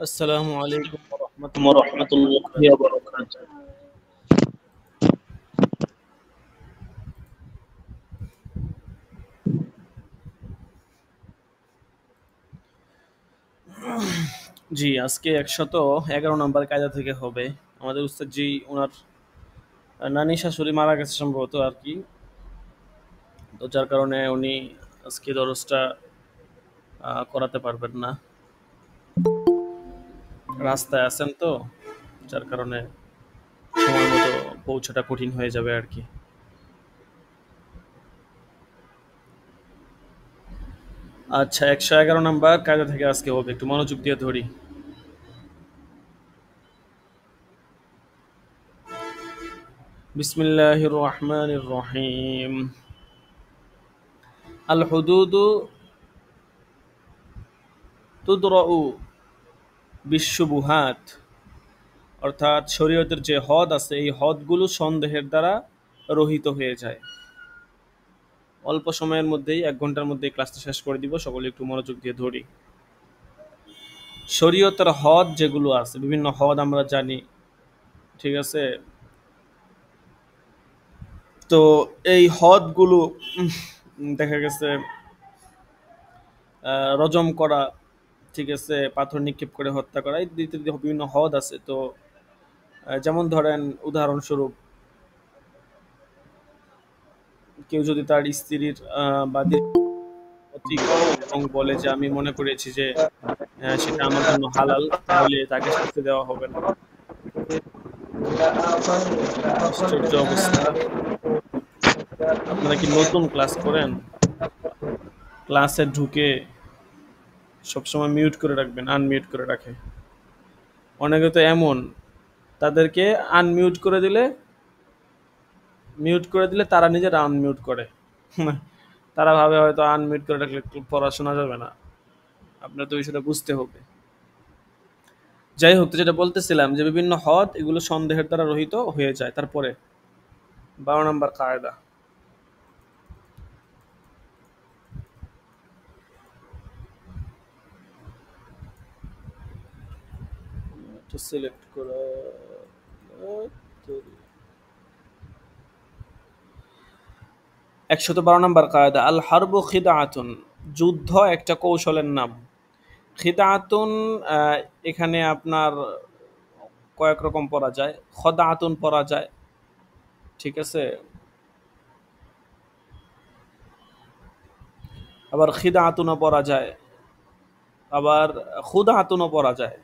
আসসালামু আলাইকুম ওয়া রাহমাতুল্লাহি ওয়া ورحمة বারাকাতুহু। الله وبركاته. জি, আজকে ১১১ নাম্বার কায়দা থেকে হবে। আমাদের উস্তাদ জি উনার নানি শাশুড়ি মারা গেছে সম্ভবত আরকি। তো যার কারণে উনি আজকে দরসটা করাতে পারবেন না। রাস্তায় আছেন তো, যার কারণে সময় মতো পৌঁছাটা কঠিন হয়ে যাবে আরকি। আচ্ছা, ১১১ নাম্বার কায়দা থেকে আজকে হবে। একটু মনোযোগ দিয়ে ধরি। বিসমিল্লাহির রহমানির রহিম। আল হুদুদু তুদরাউ বিশ্ববুহাত, অর্থাৎ শরীয়তের যে হদ আছে এই হদগুলো সন্দেহের দ্বারা রহিত হয়ে যায়। অল্প সময়ের মধ্যেই ১ ঘন্টার মধ্যেই ক্লাসটা শেষ করে দিব, সকলে একটু মনোযোগ দিয়ে ধরি। শরীয়তের হদ যেগুলো আছে, বিভিন্ন হদ আমরা জানি, ঠিক আছে। তো এই হদগুলো দেখা গেছে রজম করা, ঠিক আছে, পাথর নিক্ষেপ করে হত্যা করা, এই ইত্যাদি বিভিন্ন হদ আছে। তো যেমন ধরেন উদাহরণস্বরূপ, কেউ যদি তার স্ত্রীর বা অতি করে এবং বলে যে আমি মনে করেছি যে সেটা আমার জন্য হালাল, তাহলে তাকে শাস্তি দেওয়া হবে না। আশ্চর্য অবস্থা! আপনারা কি নতুন ক্লাস করেন? ক্লাসে ঢুকে সবসময় মিউট করে রাখবেন, আনমিউট করে রাখে। অনেকে তো এমন, তাদেরকে আনমিউট করে দিলে, মিউট করে দিলে তারা নিজেরা আনমিউট করে। তারা ভাবে হয়তো আনমিউট করে রাখলে পড়াশোনা যাবে না। আপনার তো বিষয়টা বুঝতে হবে। যাই হোক, তো যেটা বলতেছিলাম যে বিভিন্ন হদ এগুলো সন্দেহের দ্বারা রহিত হয়ে যায়। তারপরে ১২ নম্বর কায়দা। সিলেক্ট করা ১১২ নম্বর কায়দা। আল হারবু খিদাআতুন, যুদ্ধ একটা কৌশলের নাম। খিদাআতুন এখানে আপনার কয়েক রকম পড়া যায়, খদাআতুন পড়া যায়, ঠিক আছে, আবার খিদাআতুনও পড়া যায়, আবার খুদাআতুনও পড়া যায়।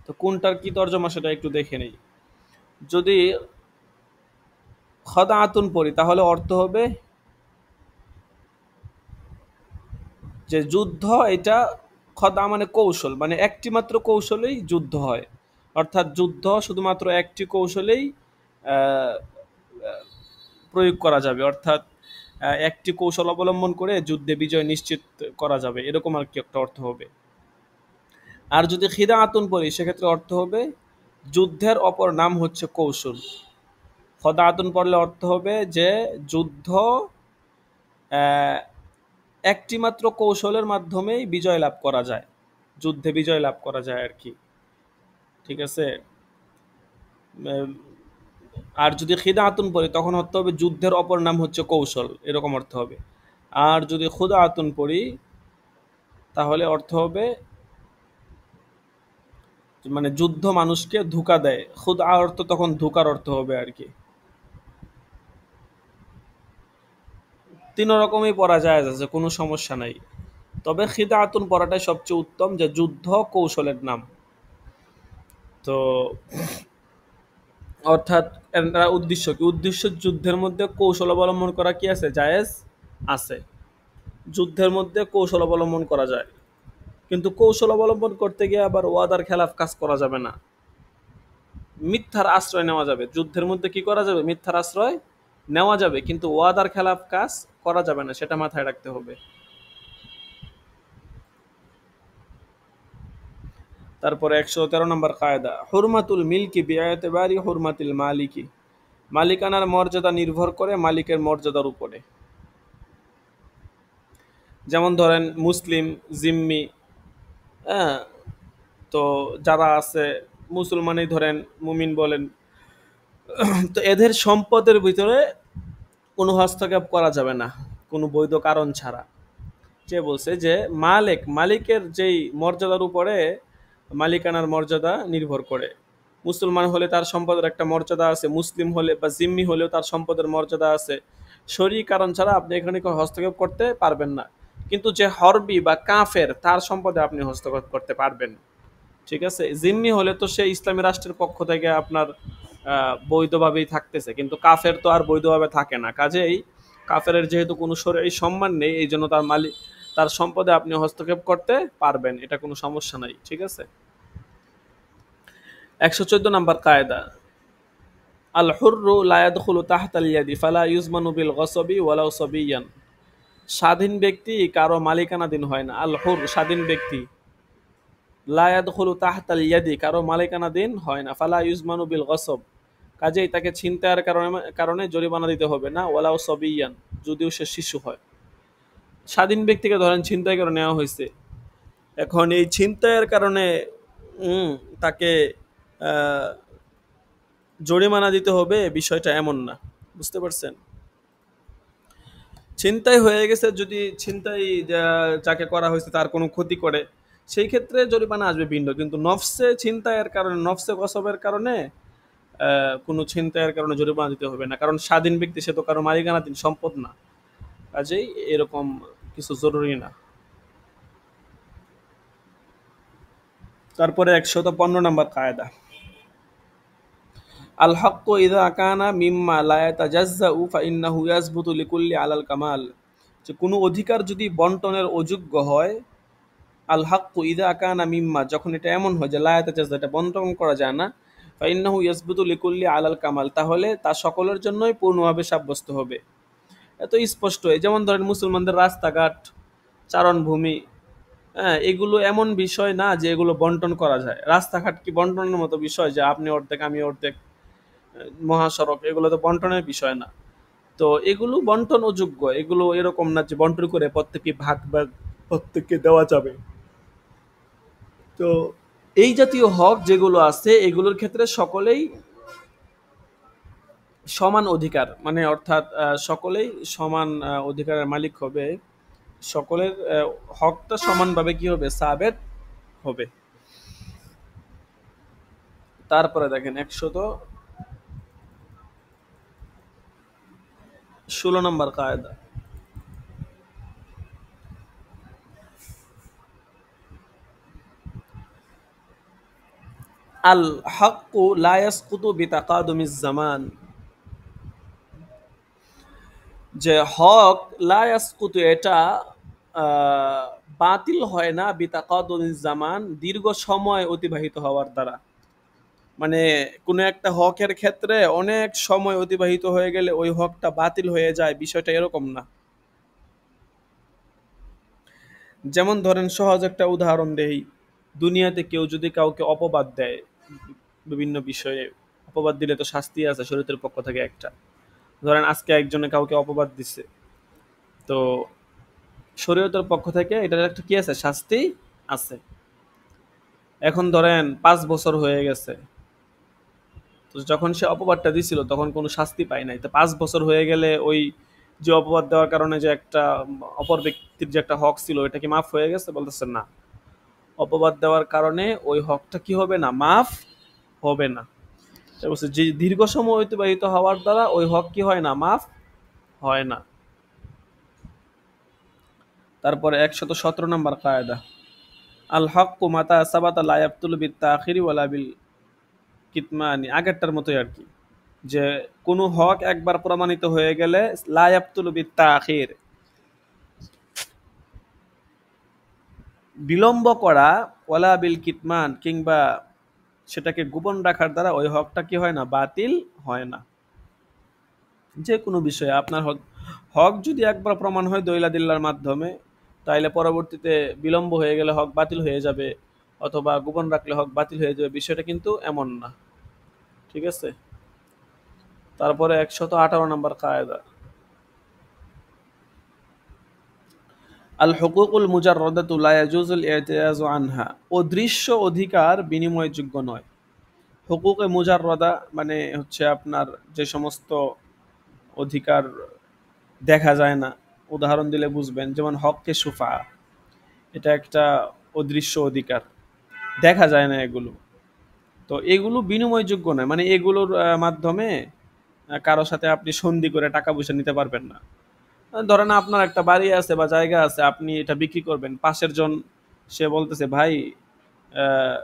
তো কোনটার কি তর্জমা সেটা একটু দেখে নেই। যদি খদাআতুন পড়ি তাহলে অর্থ হবে যে যুদ্ধ এটা, খদা মানে কৌশল, মানে একটি মাত্র কৌশলেই যুদ্ধ হয়। অর্থাৎ যুদ্ধ শুধুমাত্র একটি কৌশলেই আহ, প্রয়োগ করা যাবে, অর্থাৎ একটি কৌশল অবলম্বন করে যুদ্ধে বিজয় নিশ্চিত করা যাবে, এরকম আর কি একটা অর্থ হবে। আর যদি খিদা আতুন পড়ি সেক্ষেত্রে অর্থ হবে যুদ্ধের অপর নাম হচ্ছে কৌশল। খদা আতুন পড়লে অর্থ হবে যে যুদ্ধ আহ, একটি মাত্র কৌশলের মাধ্যমেই বিজয় লাভ করা যায়, যুদ্ধে বিজয় লাভ করা যায় আর কি, ঠিক আছে। উম, আর যদি খিদা আতুন পড়ি তখন অর্থ হবে যুদ্ধের অপর নাম হচ্ছে কৌশল, এরকম অর্থ হবে। আর যদি খুদা আতুন পড়ি তাহলে অর্থ হবে মানে যুদ্ধ মানুষকে ধোঁকা দেয়, খুদা অর্থ তখন ধোঁকার অর্থ হবে আর কি। তিন রকমই পড়া যায় আছে, কোনো সমস্যা নাই। তবে খিদা আতুন পড়াটাই সবচেয়ে উত্তম, যে যুদ্ধ কৌশলের নাম। তো অর্থাৎ এর উদ্দেশ্য কি? উদ্দেশ্য যুদ্ধের মধ্যে কৌশল অবলম্বন করা কি আছে, জায়েজ আছে। যুদ্ধের মধ্যে কৌশল অবলম্বন করা যায়, কিন্তু কৌশল অবলম্বন করতে গিয়ে আবার ওয়াদার খেলাফ কাজ করা যাবে না, মিথ্যার আশ্রয় নেওয়া যাবে। যুদ্ধের মধ্যে কি করা যাবে? মিথ্যার আশ্রয় নেওয়া যাবে, কিন্তু ওয়াদার খেলাফ কাজ করা যাবে না, সেটা মাথায় রাখতে হবে। তারপরে ১১৩ নম্বর কায়দা। হুরমাতুল মিল্কি বিআতিবারি হুরমাতিল মালিকি, মালিকানার মর্যাদা নির্ভর করে মালিকের মর্যাদার উপরে। যেমন ধরেন মুসলিম, জিম্মি, হ্যাঁ, তো যারা আছে মুসলমানই ধরেন, মুমিন বলেন, তো এদের সম্পদের ভিতরে কোনো হস্তক্ষেপ করা যাবে না কোনো বৈধ কারণ ছাড়া। যে বলছে যে মালিকের যেই মর্যাদার উপরে মালিকানার মর্যাদা নির্ভর করে। মুসলমান হলে তার সম্পদের একটা মর্যাদা আছে, মুসলিম হলে বা জিম্মি হলেও তার সম্পদের মর্যাদা আছে। শরী কারণ ছাড়া আপনি এখানে কোনো হস্তক্ষেপ করতে পারবেন না। কিন্তু যে হরবি বা কাফের, তার সম্পদে আপনি হস্তক্ষেপ করতে পারবেন। ঠিক আছে, জিম্মি হলে তো সে ইসলামী রাষ্ট্রের পক্ষ থেকে আপনার বৈধভাবেই থাকতেছে, কিন্তু কাফের তো আর বৈধভাবে থাকে না। কাজেই কাফের যেহেতু কোনো শরীরী সম্মান নেই, এই জন্য তার সম্পদে আপনি হস্তক্ষেপ করতে পারবেন, এটা কোনো সমস্যা নাই। ঠিক আছে। 114 নম্বর কায়দা, আল হুররু লা ইয়াদখুলু তাহতাল ইয়াদি ফালা ইউজমানু বিল গসবি ওয়ালাউ সাবিয়ান। স্বাধীন ব্যক্তি কারো মালিকানাধীন হয় না। আল হুর স্বাধীন ব্যক্তি, লা ইয়াদখুলু তাহতাল ইয়াদি কারো মালিকানাধীন হয় না, ফালা ইউজমানু বিল গসব কাজেই তাকে ছিনতাইয়ের কারণে জরিমানা দিতে হবে না, ওয়ালাউ সাবিয়ান যদিও সে শিশু হয়। স্বাধীন ব্যক্তিকে ধরেন ছিনতাই করে নেওয়া হয়েছে, এখন এই ছিনতাইয়ের কারণে তাকে আহ, জরিমানা দিতে হবে, বিষয়টা এমন না। বুঝতে পারছেন? ছিনতাই হয়ে গেছে, যদি ছিনতাই যাকে করা হয়েছে তার কোনো ক্ষতি করে, সেই ক্ষেত্রে জরিমানা আসবে ভিন্ন। কিন্তু নফসে ছিনতাইয়ের কারণে, নফসে গসবের কারণে কোনো ছিনতাইয়ের কারণে জরিমানা দিতে হবে না, কারণ স্বাধীন ব্যক্তি, সে তো কারো মালিকানাধীন সম্পদ না। কাজেই এরকম কিছু জরুরি না। তারপরে 115 নম্বর কায়দা, আল হাক্কু ইযা কানা মিম্মা লা ইয়াতাজাজ্জাউ ফাইন্নাহু ইয়াসবুতু লিকুল্লি আলাল কামাল। যে কোনো অধিকার যদি বন্টনের অযোগ্য হয়, আল হাক্কু ইযা কানা মিম্মা, যখন এটা এমন হয় যে লা ইয়াতাজাজ্জা, এটা বন্টন করা যায় না, ফাইন্নাহু ইয়াসবুতু লিকুল্লি আলাল কামাল, তাহলে তা সকলের জন্যই পূর্ণভাবে সাব্যস্ত হবে। এত স্পষ্ট। যেমন ধরেন মুসলমানদের রাস্তাঘাট, চারণভূমি, হ্যাঁ, এগুলো এমন বিষয় না যে এগুলো বন্টন করা যায়। রাস্তাঘাট কি বন্টনের মতো বিষয় যে আপনি অর্ধেক আমি অর্ধেক? মহাসড়ক, এগুলো তো বন্টনের বিষয় না। তো এগুলো বন্টন অযোগ্য, এগুলো এরকম না যে বন্টন করে প্রত্যেকে ভাগ ভাগ প্রত্যেককে দেওয়া যাবে। তো এই জাতীয় হক যেগুলো আছে, এগুলোর ক্ষেত্রে সকলেই সমান অধিকার, মানে অর্থাৎ সকলেই সমান অধিকারের মালিক হবে। সকলের হকটা সমানভাবে কি হবে, সাবেত হবে। তারপরে দেখেন 116 নম্বর কায়দা, আল হাক্কু লা ইয়াসকুতু বিতাকাদুমিজ জামান। যে হক লা ইয়াসকুতু, এটা আহ, বাতিল হয় না বিতাকাদুমিজ জামান, দীর্ঘ সময় অতিবাহিত হওয়ার দ্বারা। মানে কোনো একটা হকের ক্ষেত্রে অনেক সময় অতিবাহিত হয়ে গেলে ওই হকটা বাতিল হয়ে যায়, বিষয়টা এরকম না। যেমন ধরেন সহজ একটা উদাহরণ দেই, দুনিয়াতে কেউ যদি কাউকে অপবাদ দেয় বিভিন্ন বিষয়ে, অপবাদ দিলে তো শাস্তি আছে শরীয়তের পক্ষ থেকে একটা। ধরেন আজকে একজনে কাউকে অপবাদ দিচ্ছে, তো শরীয়তের পক্ষ থেকে এটার একটা কি আছে, শাস্তি আছে। এখন ধরেন 5 বছর হয়ে গেছে, তো যখন সে অপবাদটা দিছিল তখন কোনো শাস্তি পায় নাই, তো 5 বছর হয়ে গেলে ওই যে অপবাদ দেওয়ার কারণে যে একটা অপর ব্যক্তির যে একটা হক ছিল, এটা কি মাফ হয়ে গেছে? বলতেছেন না। অপবাদ দেওয়ার কারণে ওই হকটা কি হবে না, মাফ হবে না। তাই বলছে যে দীর্ঘ সময় অতিবাহিত হওয়ার দ্বারা ওই হক কি হয় না, মাফ হয় না। তারপরে 117 নম্বর কায়দা, আল হক্কু মাতা সাবাতা লা ইয়াবতুলু বিত তাখিরি ওয়ালা বিল কিতমানি। আগেরটার মতোই আর কি, যে কোনো হক একবার প্রমাণিত হয়ে গেলে লা ইয়াবতুলু বিত তাখির, বিলম্ব করা, ওয়ালা বিল কিতমান, কিংবা সেটাকে গোপন রাখার দ্বারা ওই হকটা কি হয় না, বাতিল হয় না। যে কোনো বিষয়ে আপনার হক, হক যদি একবার প্রমাণ হয় দলিলাদিল্লার মাধ্যমে, তাইলে পরবর্তীতে বিলম্ব হয়ে গেলে হক বাতিল হয়ে যাবে, অথবা গোপন রাখলে হক বাতিল হয়ে যাবে, বিষয়টা কিন্তু এমন না। ঠিক আছে। তারপরে 118 নম্বর কায়দা, আল হুকুকুল মুজাররাদাতু লা ইয়াজুজুল ইতিরাজু আনহা, অদৃশ্য অধিকার বিনিময়যোগ্য নয়। হুকুকে মুজাররাদা মানে হচ্ছে আপনার যে সমস্ত অধিকার দেখা যায় না, উদাহরণ দিলে বুঝবেন, যেমন হককে সুফা, এটা একটা অদৃশ্য অধিকার, দেখা যায় না এগুলো। তো এগুলো বিনিময়যোগ্য নয়, মানে এগুলোর মাধ্যমে কারো সাথে আপনি সন্ধি করে টাকা পয়সা নিতে পারবেন না। ধরেন আপনার একটা বাড়ি আছে বা জায়গা আছে, আপনি এটা বিক্রি করবেন, পাশের জন সে বলতেছে ভাই, আহ,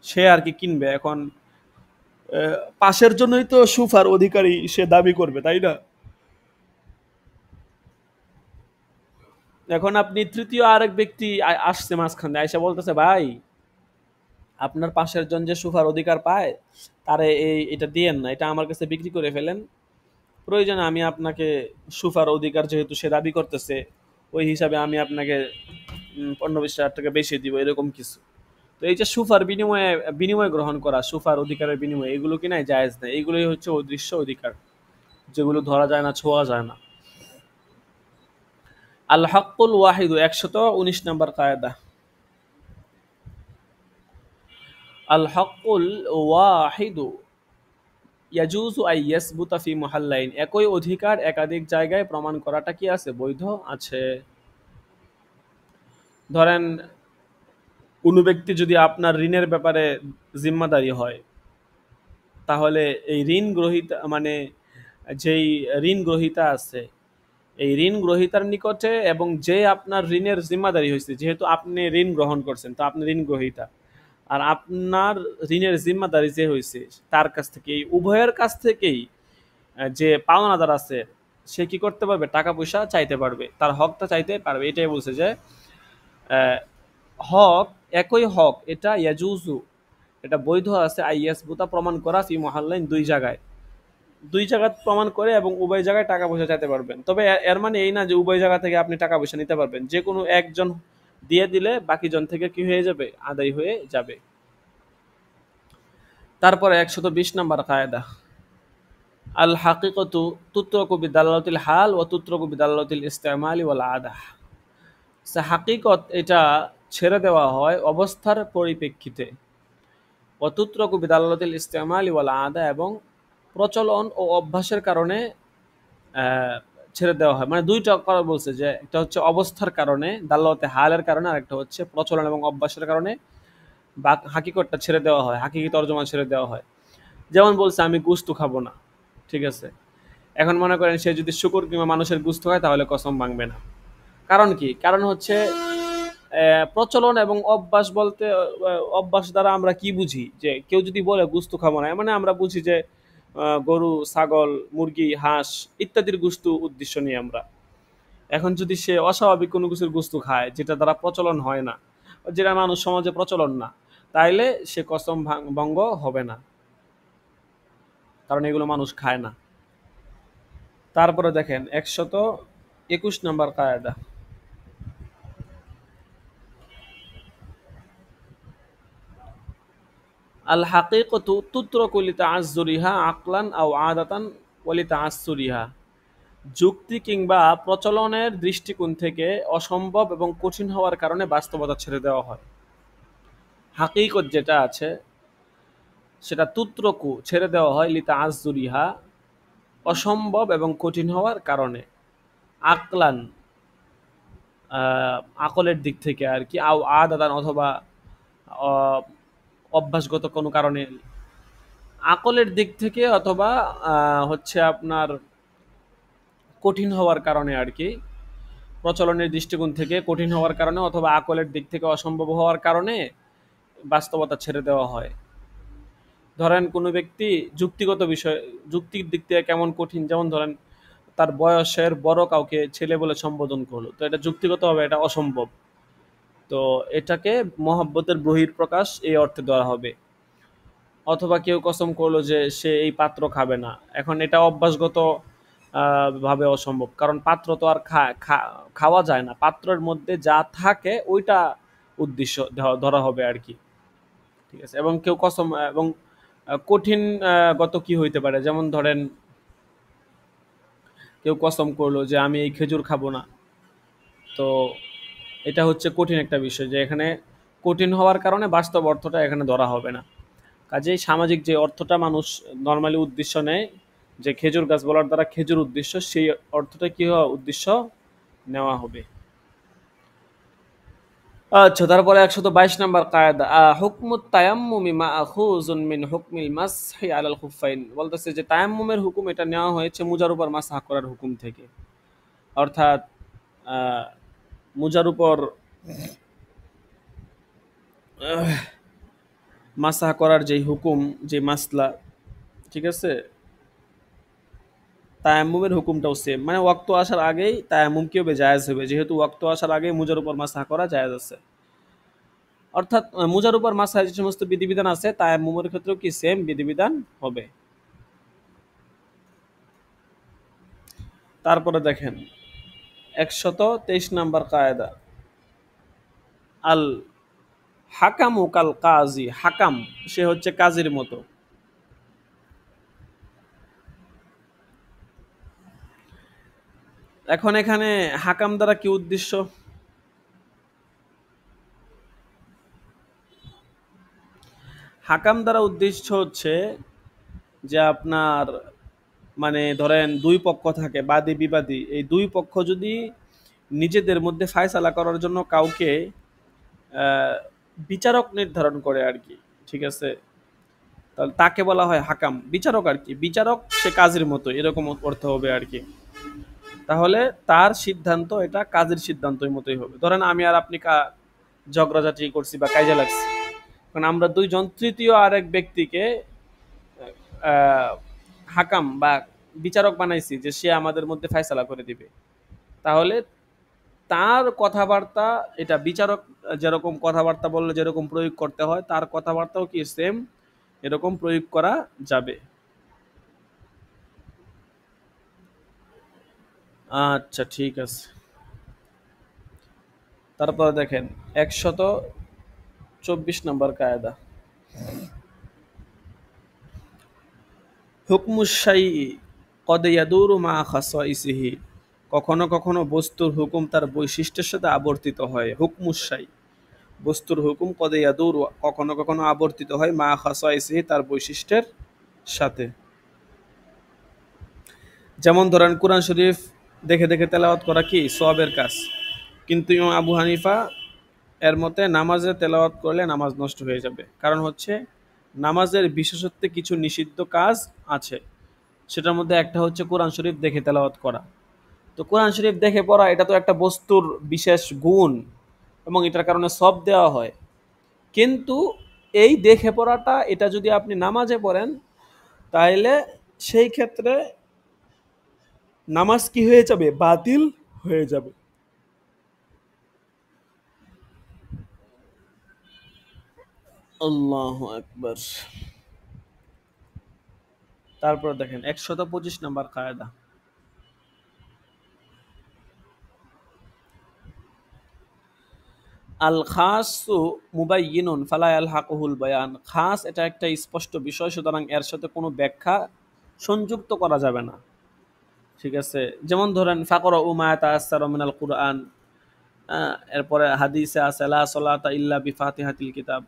সে আর কি কিনবে এখন, পাশের জন্যই তো সুফার অধিকারী সে দাবি করবে, তাই না? এখন আপনি তৃতীয় আরেক ব্যক্তি আসছে মাঝখানে এসে বলতেছে ভাই, আপনার পাশের জন যে সুফার অধিকার পায়, তারে এটা দিয়েন না, এটা আমার কাছে বিক্রি করে ফেলেন, প্রয়োজনে আমি আপনাকে সুফার অধিকার যেহেতু সে দাবি করতেছে, ওই হিসাবে আমি আপনাকে 15-20 হাজার টাকা বেশি দিব, এরকম কিছু। তো এই যে সুফার বিনিময়ে বিনিময় গ্রহণ করা, সুফার অধিকারের বিনিময়ে, এগুলো কি নাই জায়েজ নাই, এগুলোই হচ্ছে অদৃশ্য অধিকার, যেগুলো ধরা যায় না, ছোঁয়া যায় না। আল হকুল ওয়াহিদু, 119 নম্বর কায়দা। আল হকুল ওয়াহিদু ইয়াজুজু আই ইয়াসবুতা ফি মুহাল্লাইন, একই অধিকার একাধিক জায়গায় প্রমাণ করাটা কি আছে, বৈধ আছে। ধরেন কোনো ব্যক্তি যদি আপনার ঋণের ব্যাপারে জিম্মাদারি হয়, তাহলে এই ঋণ গ্রহীতা মানে যেই ঋণ গ্রহীতা আছে, এই ঋণ গ্রহীতার নিকটে, এবং যে আপনার ঋণের জিম্মাদারি হয়েছে, যেহেতু আপনি ঋণ গ্রহণ করছেন তো আপনি ঋণ গ্রহীতা, আর আপনার ঋণের জিম্মাদারি যে হয়েছে তার কাছ থেকে, এই উভয়ের কাছ থেকেই যে পাওনাদার আছে সে কি করতে পারবে, টাকা পয়সা চাইতে পারবে, তার হকটা চাইতে পারবে। এটাই বলছে যে আহ, হক, একই হক, এটা ইয়াজুজু, এটা বৈধ আছে, আইয়াস বুতা প্রমাণ করা, ফি মহাল্লাইন, দুই জায়গায়, দুই জায়গা প্রমাণ করে, এবং উভয় জায়গায় টাকা পয়সা চাইতে পারবেন। তবে এর মানে এই না যে উভয় জায়গা থেকে আপনি টাকা পয়সা নিতে পারবেন, যে কোনো একজন দিয়ে দিলে বাকি জন থেকে কি হয়ে যাবে, আদায় হয়ে যাবে। তারপরে 120 নম্বর কায়দা। আল হাকিকতু তুত্রকু বিদাল্লাতিল হাল ও তুত্রকু বিদাল্লাতিল ইস্তেমালি ওয়াল আদাহ, সে হাকিকত এটা ছেড়ে দেওয়া হয় অবস্থার পরিপ্রেক্ষিতে, অতুত্রকু বিদাল্লাতিল ইস্তেমালি ওয়াল আদা, এবং প্রচলন ও অভ্যাসের কারণে আহ, ছেড়ে দেওয়া হয়। মানে দুইটা কথা বলছে, যে একটা হচ্ছে অবস্থার কারণে, দাল্লাতে হালের কারণে, আর একটা হচ্ছে প্রচলন এবং অভ্যাসের কারণে বা হাকিকতটা ছেড়ে দেওয়া হয়, হাকিকি তর্জমা ছেড়ে দেওয়া হয়। যেমন বলছে আমি গুস্তু খাবো না, ঠিক আছে, এখন মনে করেন সে যদি শুকর কিংবা মানুষের গুস্ত খায় তাহলে কসম ভাঙবে না। কারণ কি, কারণ হচ্ছে প্রচলন এবং অভ্যাস বলতে, অভ্যাস দ্বারা আমরা কি বুঝি, যে কেউ যদি বলে গুস্ত খাবো না, মানে আমরা বুঝি যে গরু, ছাগল, মুরগি, হাঁস ইত্যাদির গুস্তু উদ্দেশ্য নিয়ে আমরা। এখন যদি সে অস্বাভাবিক কোনো কিছুর গুস্তু খায় যেটা দ্বারা প্রচলন হয় না, যেটা মানুষ সমাজে প্রচলন না, তাইলে সে কসম ভঙ্গ হবে না, কারণ এগুলো মানুষ খায় না। তারপরে দেখেন 121 নম্বর কায়দা। আল হাকিকতু তুত্রকু লিতাআজ্জুরিহা আকলান আও আদাতান ওয়া লিতাআসসুরিহা, যুক্তি কিংবা প্রচলনের দৃষ্টিকোণ থেকে অসম্ভব এবং কঠিন হওয়ার কারণে বাস্তবতা ছেড়ে দেওয়া হয়। হাকিকত যেটা আছে সেটা তুত্রকু ছেড়ে দেওয়া হয় লিতাআজ্জুরিহা, অসম্ভব এবং কঠিন হওয়ার কারণে, আকলান আকলের দিক থেকে আর কি, আও আদাতান অথবা আহ, অভ্যাসগত কোনো কারণে, আকলের দিক থেকে অথবা হচ্ছে আপনার কঠিন হওয়ার কারণে আর কি, প্রচলনের দৃষ্টিকোণ থেকে কঠিন হওয়ার কারণে অথবা আকলের দিক থেকে অসম্ভব হওয়ার কারণে বাস্তবতা ছেড়ে দেওয়া হয়। ধরেন কোনো ব্যক্তি যুক্তিগত বিষয়, যুক্তির দিক থেকে কেমন কঠিন, যেমন ধরেন তার বয়সের বড় কাউকে ছেলে বলে সম্বোধন করলো, তো এটা যুক্তিগতভাবে এটা অসম্ভব, তো এটাকে মহব্বতের বহিঃপ্রকাশ এই অর্থে দেওয়া হবে। অথবা কেউ কসম করলো যে সে এই পাত্র খাবে না, এখন এটা অভ্যাসগত ভাবে অসম্ভব, কারণ পাত্র তো আর খাওয়া যায় না, পাত্রের মধ্যে যা থাকে ওইটা উদ্দেশ্য ধরা হবে আর কি, ঠিক আছে। এবং কেউ কসম, এবং কঠিন গত কি হইতে পারে, যেমন ধরেন কেউ কসম করলো যে আমি এই খেজুর খাবো না, তো এটা হচ্ছে কঠিন একটা বিষয়, যে এখানে কঠিন হওয়ার কারণে বাস্তব অর্থটা এখানে ধরা হবে না। কাজেই সামাজিক যে অর্থটা মানুষ নর্মালি উদ্দেশ্য নেয়, যে খেজুর গাছ বলার দ্বারা খেজুর উদ্দেশ্য, সেই অর্থটা কি হওয়া উদ্দেশ্য নেওয়া হবে। আচ্ছা, তারপরে ১২২ নাম্বার কায়দা, হুকমুত তায়াম্মুমি মাআখুযুন মিন হুকমিল মাসহি আলাল খুফাইন। বলতেছে যে তায়াম্মুমের হুকুম এটা নেওয়া হয়েছে মুজার উপর মাসহ করার হুকুম থেকে। অর্থাৎ আহ, মুজার উপর মাসাহ করার যেই হুকুম, যে মাসলা, ঠিক আছে, তায়াম্মুমের হুকুমটাও সেম, মানে ওয়াক্ত আসার আগেই তায়াম্মুম কি হবে, জায়েজ হবে, যেহেতু ওয়াক্ত আসার আগেই মুজার উপর মাসাহ করা জায়েজ আছে। অর্থাৎ মুজার উপর মাসাহ যে সমস্ত বিধিবিধান আছে তায়াম্মুমের ক্ষেত্রেও কি সেম বিধিবিধান হবে। তারপরে দেখেন ১২৩ নাম্বার কায়দা, আল হাকামু কাল কাজী। হাকাম সে হচ্ছে কাজীর মতো। এখন এখানে হাকাম দ্বারা কি উদ্দেশ্য? হাকাম দ্বারা উদ্দেশ্য হচ্ছে যে আপনার, মানে ধরেন দুই পক্ষ থাকে, বাদী বিবাদী, এই দুই পক্ষ যদি নিজেদের মধ্যে ফায়সালা করার জন্য কাউকে আহ, বিচারক নির্ধারণ করে আর কি, ঠিক আছে, তাহলে তাকে বলা হয় হাকাম, বিচারক আর কি, বিচারক সে কাজের মতো, এরকম অর্থ হবে আর কি। তাহলে তার সিদ্ধান্ত এটা কাজের সিদ্ধান্তের মতোই হবে। ধরেন আমি আর আপনি ঝগড়াঝাটি করছি বা কাজে লাগছি, কারণ আমরা দুইজন তৃতীয় আরেক ব্যক্তিকে আহ, হাকাম বা বিচারক বানাইছি, যে সে আমাদের মধ্যে ফয়সালা করে দিবে। তাহলে তার কথাবার্তা, এটা বিচারক যেরকম কথাবার্তা বললে যেরকম প্রয়োগ করতে হয়, তার কথাবার্তাও কি সেম এরকম প্রয়োগ করা যাবে। আচ্ছা, ঠিক আছে। তারপরে দেখেন ১২৪ নম্বর কায়দা, হুকমুশ-শাইই কদ ইয়াদুরু মা খাসাইসিহি। কখনো কখনো বস্তুর হুকুম তার বৈশিষ্ট্যের সাথে আবর্তিত হয়। হুকমুশ-শাই, বস্তুর হুকুম, কদ ইয়াদুরু কখনো কখনো আবর্তিত হয়, মা খাসাইসিহি তার বৈশিষ্ট্যের সাথে। যেমন ধরেন কোরআন শরীফ দেখে দেখে তেলাওয়াত করা কি সওয়াবের কাজ, কিন্তু ইমাম আবু হানিফা এর মতে নামাজে তেলাওয়াত করলে নামাজ নষ্ট হয়ে যাবে। কারণ হচ্ছে নামাজের বিশেষত্বে কিছু নিষিদ্ধ কাজ আছে, সেটার মধ্যে একটা হচ্ছে কোরআন শরীফ দেখে তেলাওয়াত করা। তো কোরআন শরীফ দেখে পড়া এটা তো একটা বস্তুর বিশেষ গুণ, এবং এটার কারণে সব দেওয়া হয়। কিন্তু এই দেখে পড়াটা এটা যদি আপনি নামাজে পড়েন, তাহলে সেই ক্ষেত্রে নামাজ কি হয়ে যাবে, বাতিল হয়ে যাবে। আল্লাহু আকবার। তারপর দেখেন ১২৫ নম্বর কায়দা, আল খাসু মুবাইয়িনুন ফালা ইয়ালহাকুহুল বায়ান। খাস এটা একটা স্পষ্ট বিষয়, সুতরাং এর সাথে কোনো ব্যাখ্যা সংযুক্ত করা যাবে না, ঠিক আছে। যেমন ধরেন ফাকরাউ মা তায়াসসারা মিনাল কুরআন, এরপরে হাদিসে আছে লা সালাতা ইল্লা বিফাতিহাতিল কিতাব।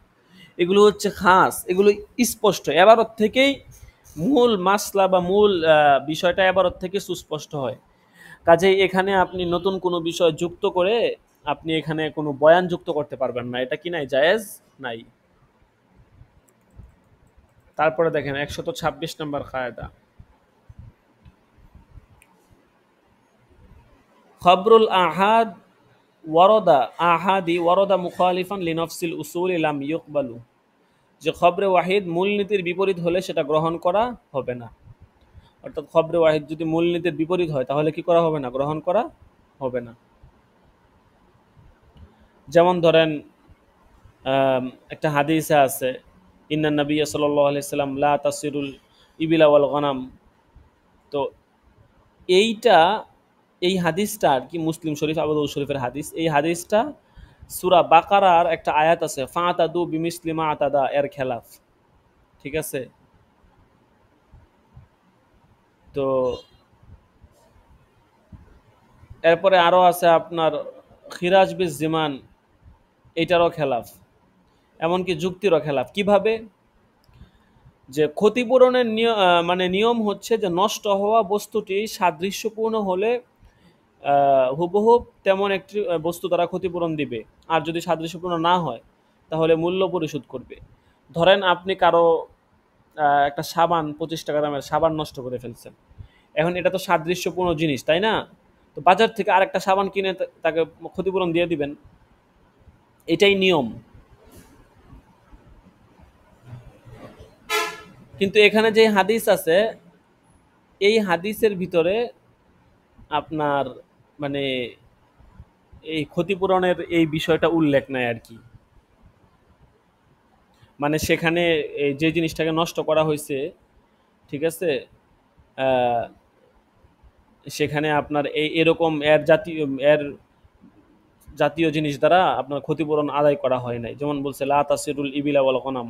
এগুলো হচ্ছে খাস, এগুলো স্পষ্ট এবারত থেকেই, মূল মাসলা বা মূল বিষয়টা এবারত থেকে সুস্পষ্ট হয়। কাজেই এখানে আপনি নতুন কোনো বিষয় যুক্ত করে আপনি এখানে কোনো বয়ান যুক্ত করতে পারবেন না, এটা কি নাই, জায়েজ নাই। তারপরে দেখেন ১২৬ নম্বর কায়দা, খবরুল আহাদ ওয়ারদা আহাদি ওয়ারদা মুখালিফান লিনফসিল উসুল ইলাম ইউকবালু। যে খবরে ওয়াহিদ মূলনীতির বিপরীত হলে সেটা গ্রহণ করা হবে না। অর্থাৎ খবরে ওয়াহিদ যদি মূলনীতির বিপরীত হয় তাহলে কি করা হবে না, গ্রহণ করা হবে না। যেমন ধরেন একটা হাদিসে আছে, ইন্নান নবিয়্য সাল্লাল্লাহু আলাইহি সাল্লাম লা তাসিরুল ইবিলা ওয়াল গনাম। তো এইটা, এই হাদিসটা আর কি মুসলিম শরীফ, আবু দাউদ শরীফের হাদিস। এই হাদিসটা সূরা বাকারার একটা আয়াত আছে, ফাতাদু বিমিসলি মা আতাদা, এর খেলাফ, ঠিক আছে। তো এরপরে আরো আছে আপনার খিরাজ বিজ জিমান এটারও খেলাফ, এমনকি যুক্তিরও খেলাফ। কিভাবে? যে ক্ষতিপূরণের মানে নিয়ম হচ্ছে যে নষ্ট হওয়া বস্তুটি সাদৃশ্যপূর্ণ হলে হুবহু তেমন একটি বস্তু দ্বারা ক্ষতিপূরণ দিবে, আর যদি সাদৃশ্যপূর্ণ না হয় তাহলে মূল্য পরিশোধ করবে। ধরেন আপনি কারো একটা সাবান, 25 টাকা দামের সাবান নষ্ট করে ফেলছেন। এখন এটা তো সাদৃশ্যপূর্ণ জিনিস, তাই না? তো বাজার থেকে আরেকটা সাবান কিনে তাকে ক্ষতিপূরণ দিয়ে দিবেন, এটাই নিয়ম। কিন্তু এখানে যে হাদিস আছে, এই হাদিসের ভিতরে আপনার মানে এই ক্ষতিপূরণের এই বিষয়টা উল্লেখ নাই আর কি। মানে সেখানে এই যে জিনিসটাকে নষ্ট করা হয়েছে, ঠিক আছে, আহ, সেখানে আপনার এই এরকম এর জাতীয় জিনিস দ্বারা আপনার ক্ষতিপূরণ আদায় করা হয় নাই। যেমন বলছে লা তাসিরুল ইবিলা ওয়াল গনাম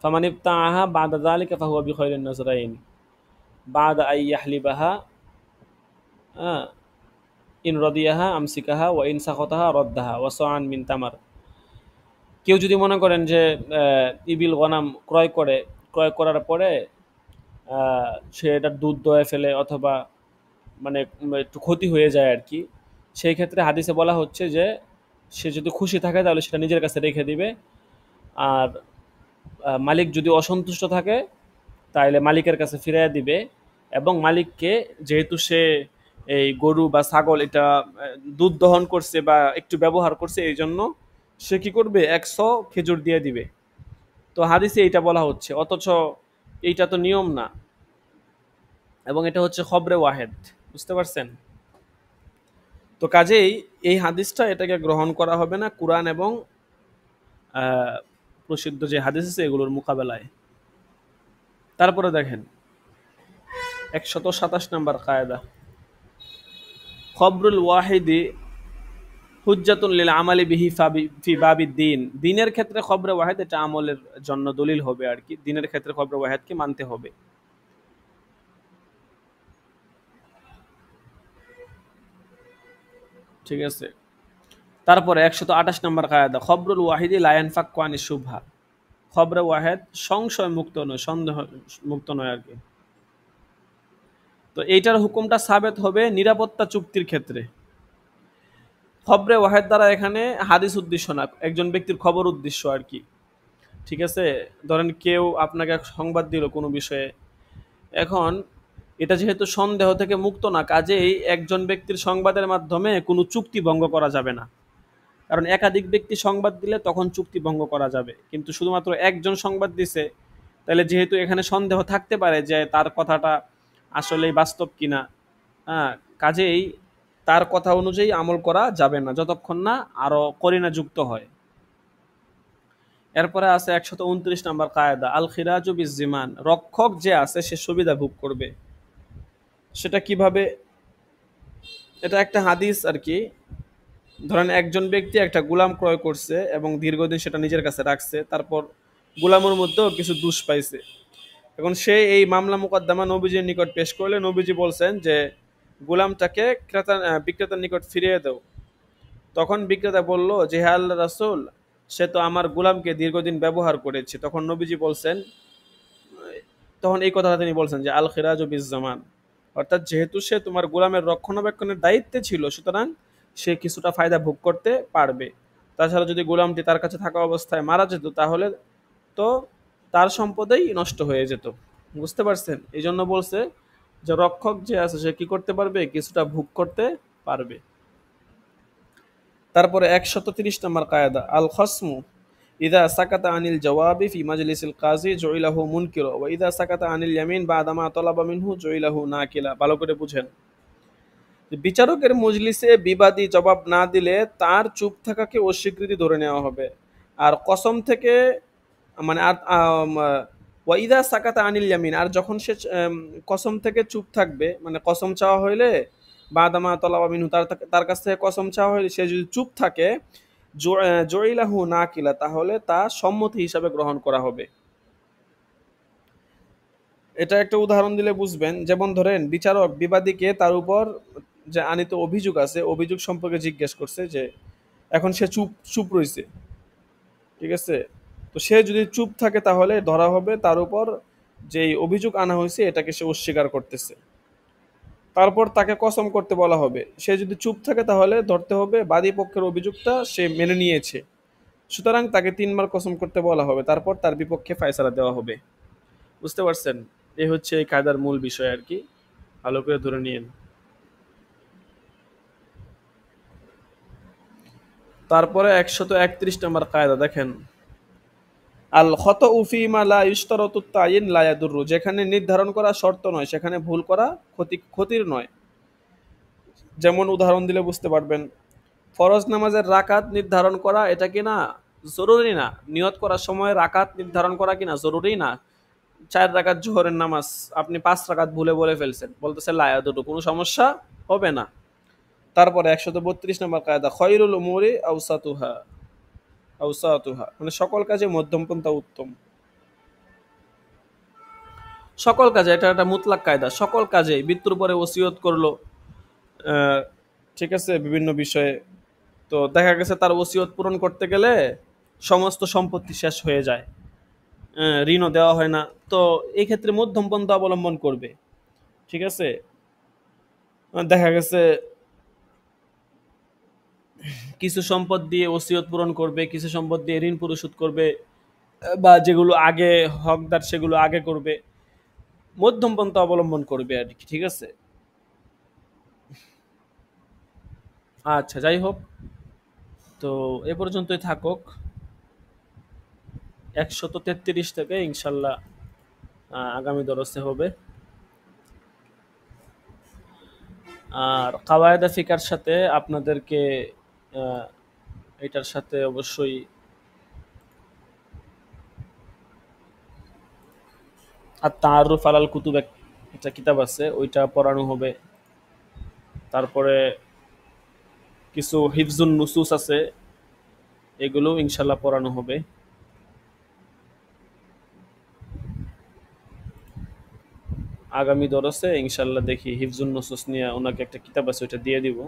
ফামান ইবতাআহা বাদা যালিকা ফাহুয়া বিখাইরিন নাজরাইন বাদা আই ইয়াহলিবাহা ইন রাদিয়াহা আমসিকাহা ওয়া ইন সাখাতাহা রাদ্দাহা ওয়া সাআন মিন তামার। কেউ যদি মনে করেন যে ইবিল গনাম ক্রয় করার পরে সে এটার দুধ দয়ে ফেলে অথবা মানে একটু ক্ষতি হয়ে যায় আর কি, সেই ক্ষেত্রে হাদিসে বলা হচ্ছে যে সে যদি খুশি থাকে তাহলে সেটা নিজের কাছে রেখে দিবে। আর মালিক যদি অসন্তুষ্ট থাকে তাহলে মালিকের কাছে ফিরিয়ে দিবে। এবং মালিককে, যেহেতু সে এই গরু বা ছাগল এটা দুধ দহন করছে বা একটু ব্যবহার করছে, এই জন্য সে কি করবে, 100 খেজুর দিয়ে দিবে। তো হাদিসে এইটা বলা হচ্ছে, অথচ এইটা তো নিয়ম না, এবং এটা হচ্ছে খবরে ওয়াহেদ। বুঝতে পারছেন? তো কাজেই এই হাদিসটা, এটাকে গ্রহণ করা হবে না কুরআন এবং আহ, প্রসিদ্ধ যে হাদিস আছে এগুলোর মোকাবেলায়। তারপরে দেখেন 127 নম্বর কায়দা, খবরুল ওয়াহিদি হুজ্জাতুন লিল আমালি বিহি ফি বাবিদ দ্বীন। দ্বীনের ক্ষেত্রে খবরে ওয়াহিদ এটা আমলের জন্য দলিল হবে আর কি, দ্বীনের ক্ষেত্রে খবরে ওয়াহিদকে মানতে হবে। ঠিক আছে। তারপরে 128 নম্বর কায়দা, খবরুল ওয়াহিদি লা ইয়ানফাক্কু আনিশ শুবহা। খবরে ওয়াহেদ সংশয় মুক্ত নয়, সন্দেহ মুক্ত নয় আর কি। তো এইটার হুকুমটা সাবেত হবে নিরাপত্তা চুক্তির ক্ষেত্রে। খবরে ওয়াহেদ দ্বারা এখানে হাদিস উদ্দেশ্য না, একজন ব্যক্তির খবর উদ্দেশ্য আর কি। ঠিক আছে। ধরেন কেউ আপনাকে সংবাদ দিল কোনো বিষয়ে, এখন এটা যেহেতু সন্দেহ থেকে মুক্ত না, কাজেই একজন ব্যক্তির সংবাদের মাধ্যমে কোনো চুক্তি ভঙ্গ করা যাবে না। কারণ একাধিক ব্যক্তি সংবাদ দিলে তখন চুক্তি ভঙ্গ করা যাবে, কিন্তু শুধুমাত্র একজন সংবাদ দিছে, তাহলে যেহেতু এখানে সন্দেহ থাকতে পারে যে তার কথাটা আসলেই বাস্তব কিনা, হ্যাঁ, কাজেই তার কথা অনুযায়ী আমল করা যাবে না যতক্ষণ না আরো করিনা যুক্ত হয়। এরপরে আছে 129 নম্বর কায়দা, আল খিরাজু বিজিমান। রক্ষক যে আছে সে সুবিধা ভোগ করবে। সেটা কিভাবে? এটা একটা হাদিস আর কি। ধরেন একজন ব্যক্তি একটা গোলাম ক্রয় করছে এবং দীর্ঘদিন সেটা নিজের কাছে রাখছে, তারপর গোলামের মধ্যেও কিছু দোষ পাইছে। এখন সে এই মামলা মোকদ্দমা নবীজির নিকট পেশ করলে নবীজি বলছেন যে গোলামটাকে বিক্রেতার নিকট ফিরিয়ে দাও। তখন বিক্রেতা বলল যে হে আল্লাহ রাসূল, সে তো আমার গোলামকে দীর্ঘদিন ব্যবহার করেছে। তখন নবীজি বলছেন, তখন এই কথাটা তিনি বলছেন যে আল খিরাজু বিজ্জামান, অর্থাৎ যেহেতু সে তোমার গোলামের রক্ষণাবেক্ষণের দায়িত্বে ছিল, সুতরাং সে কিছুটা ফায়দা ভোগ করতে পারবে। তাছাড়া যদি গোলামটি তার কাছে থাকা অবস্থায় মারা যেত তাহলে তো তার সম্পদেই নষ্ট হয়ে যেত। বুঝতে পারছেন? এই জন্য বলছে যে রক্ষক যে আছে সে কি করতে পারবে, কিছুটা ভোগ করতে পারবে। তারপরে 130 নম্বর কায়দা, আল খসমু ইদা সাকাতা আনিল জওয়াবি ফি মাজলিসিল কাজী জুইলাহু মুনকিরা ওয়া ইদা সাকাতা আনিল ইয়ামিন বাদা মা তালাবা মিনহু জুইলাহু নাকিলা। ভালো করে বুঝেন। বিচারকের মজলিসে বিবাদী জবাব না দিলে তার চুপ থাকাকে অস্বীকৃতি ধরে নেওয়া হবে। আর কসম থেকে মানে আর ওয়াইদা সাকাতা আনিল ইয়ামিন, আর যখন সে কসম থেকে চুপ থাকবে, মানে কসম চাওয়া হইলে বাদামা তলাবা মিনহু, তার কাছ থেকে কসম চাওয়া হইলে সে যদি চুপ থাকে, জয়িলাহু না কিলা, তাহলে তা সম্মতি হিসাবে গ্রহণ করা হবে। এটা একটা উদাহরণ দিলে বুঝবেন। যেমন ধরেন বিচারক বিবাদীকে তার উপর যে আনিত অভিযোগ আছে, অভিযোগ সম্পর্কে জিজ্ঞেস করছে যে এখন সে চুপ চুপ রইছে, ঠিক আছে? তো সে যদি চুপ থাকে তাহলে ধরা হবে তার উপর যেই অভিযোগ আনা হয়েছে এটাকে সে অস্বীকার করতেছে। তারপর তাকে কসম করতে বলা হবে। সে যদি চুপ থাকে তাহলে ধরতে হবে বাদী পক্ষের অভিযোগটা সে মেনে নিয়েছে। সুতরাং তাকে ৩ বার কসম করতে বলা হবে, তারপর তার বিপক্ষে ফায়সালা দেওয়া হবে। বুঝতে পারছেন? এই হচ্ছে এই কায়দার মূল বিষয় আর কি। ভালো করে ধরে নিয়েন। তারপরে ১৩১ নম্বর কায়দা দেখেন, আল খতউ ফীমা লা ইশতারাতু তাইয়িন লা ইয়াদুররু, যেখানে নির্ধারণ করা শর্ত নয় সেখানে ভুল করা ক্ষতির নয়। যেমন উদাহরণ দিলে বুঝতে পারবেন, ফরজ নামাজের রাকাত নির্ধারণ করা এটা কি না জরুরি না? নিয়ত করার সময় রাকাত নির্ধারণ করা কি না জরুরি না? ৪ রাকাত জোহরের নামাজ আপনি ৫ রাকাত ভুলে বলে ফেলছেন, বলতেছে লা ইয়াদুররু, কোনো সমস্যা হবে না। তারপরে ১৩২ নম্বর কায়দা, খয়রুল উমুরি আওসাতুহা, আওসাতুহা মানে সকল কাজে মধ্যম পন্থা উত্তম। সকল কাজে, এটা একটা মুতলাক কায়দা, সকল কাজে মৃত্যুর পরে ওসিয়ত করলো, আহ, ঠিক আছে, বিভিন্ন বিষয়ে। তো দেখা গেছে তার ওসিয়ত পূরণ করতে গেলে সমস্ত সম্পত্তি শেষ হয়ে যায়, ঋণও দেওয়া হয় না। তো এই ক্ষেত্রে মধ্যম পন্থা অবলম্বন করবে, ঠিক আছে? দেখা গেছে কিছু সম্পদ দিয়ে ওসিয়ত পূরণ করবে, কিছু সম্পদ দিয়ে ঋণ পরিশোধ করবে, বা যেগুলো আগে হকদার সেগুলো আগে করবে, মধ্যম পন্থা অবলম্বন করবে আর কি, ঠিক আছে? আচ্ছা, যাই হোক, তো এ পর্যন্তই থাকুক। ১৩৩ থেকে ইনশাল্লাহ আগামী দরসে হবে। আর কাওয়ায়দে ফিকার সাথে আপনাদেরকে আহ, এটার সাথে অবশ্যই আর তাআরুফ আলাল কুতুব একটা কিতাব আছে, ওইটা পড়ানো হবে। তারপরে কিছু হিফজুন নুসুস আছে, এগুলো ইনশাল্লাহ পড়ানো হবে। আগামী দরসে ইনশাল্লাহ দেখি হিফজুন নুসুস নিয়ে ওনাকে একটা কিতাব আছে ওইটা দিয়ে দিব।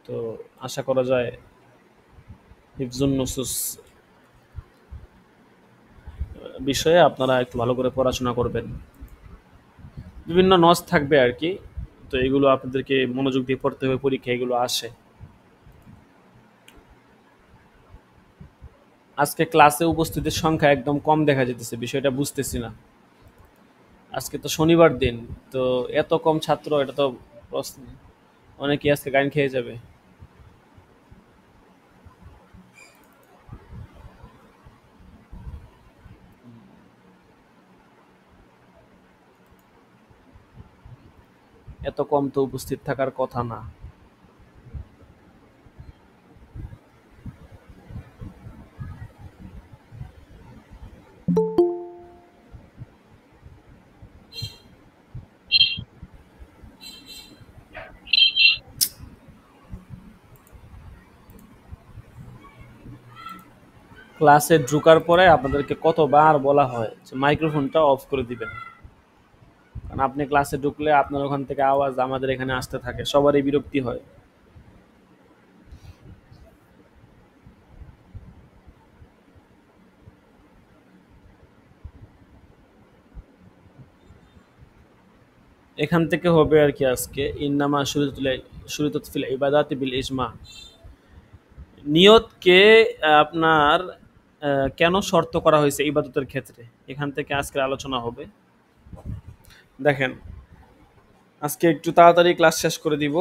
তো আশা করা যায় হিফজুন নুসুস বিষয়ে আপনারা একটু ভালো করে পড়াশোনা করবেন। বিভিন্ন নস থাকবে আর কি, তো এগুলো আপনাদেরকে মনোযোগ দিয়ে পড়তে হবে, পরীক্ষা এগুলো আসে। আজকে ক্লাসে উপস্থিতির সংখ্যা একদম কম দেখা যেতেছে, বিষয়টা বুঝতেছি না। আজকে তো শনিবার দিন, তো এত কম ছাত্র, এটা তো প্রশ্ন, অনেকে আজকে গান খেয়ে যাবে। এত কম তো উপস্থিত থাকার কথা না। ক্লাসে ঢোকার পরে আপনাদেরকে কতবার বলা হয় যে মাইক্রোফোনটা অফ করে দিবেন, কারণ আপনি ক্লাসে ঢুকলে আপনার ওখান থেকে আওয়াজ আমাদের এখানে আসতে থাকে, সবারই বিরক্তি হয়। এখান থেকে হবে আর কি আজকে, ইন্নামা শুরিতুল ফিল ইবাদাতি বিল ইজমা, নিয়তকে আপনার কেন শর্ত করা হয়েছে ইবাদতের ক্ষেত্রে, এখান থেকে আজকের আলোচনা হবে। দেখেন, আজকে একটু তাড়াতাড়ি ক্লাস শেষ করে দিব।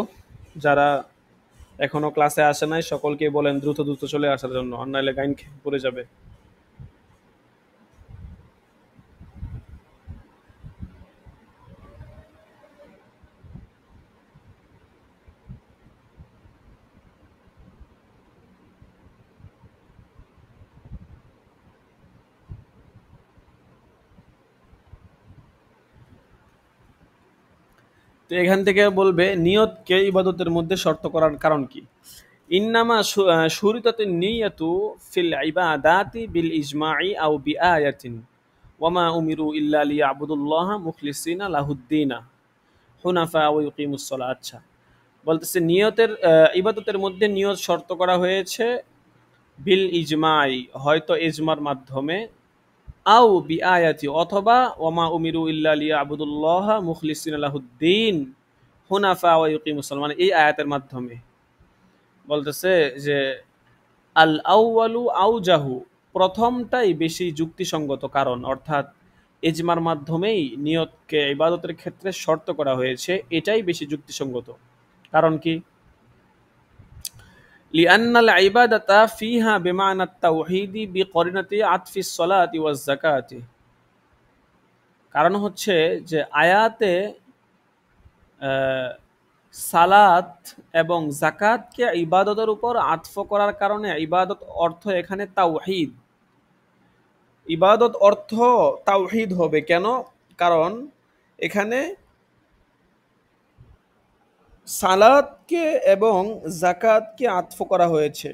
যারা এখনো ক্লাসে আসে নাই সকলকে বলেন দ্রুত দ্রুত চলে আসার জন্য, আর নাহলে গাইন পড়ে যাবে। তো এখান থেকে বলবে নিয়তকে ইবাদতের মধ্যে শর্ত করার কারণ কি। ইন্নামা শুরিতাত নিয়াতু ফিল ইবাদাতি বিল ইজমাই আও বিআয়াতিন ওয়ামা উমিরু ইল্লা লিয়াবুদুল্লাহ মুখলিসিনা লাহুদ্দিনা হুনাফা ওয়া ইউকিমুস সালাহ। আচ্ছা, বলতেছে নিয়তের ইবাদতের মধ্যে নিয়ত শর্ত করা হয়েছে বিল ইজমাই, হয়তো ইজমার মাধ্যমে, আও বি আয়াতি, অথবা ওমা উমিরু ইল্লা লিয়াবুদুল্লাহ মুখলিসিনা লাহুদ্দিন হুনাফা ওয়া ইউকিমুস সালাহ, মানে এই আয়াতের মাধ্যমে। বলতেছে যে আল আউয়ালু আউজাহু, প্রথমটাই বেশি যুক্তিসঙ্গত কারণ, অর্থাৎ ইজমার মাধ্যমেই নিয়তকে ইবাদতের ক্ষেত্রে শর্ত করা হয়েছে, এটাই বেশি যুক্তিসঙ্গত। কারণ কি? লিআন্নাল ইবাদাতা ফিহা বিমানা তাওহীদি বিকরিনাতি আতফিস সালাতি ওয়াজ যাকাতি। কারণ হচ্ছে যে আয়াতে সালাত এবং যাকাতকে ইবাদতের উপর আতফ করার কারণে ইবাদত অর্থ এখানে তাওহীদ। ইবাদত অর্থ তাওহীদ হবে কেন? কারণ এখানে সালাতকে এবং যাকাতকে আতফ করা হয়েছে,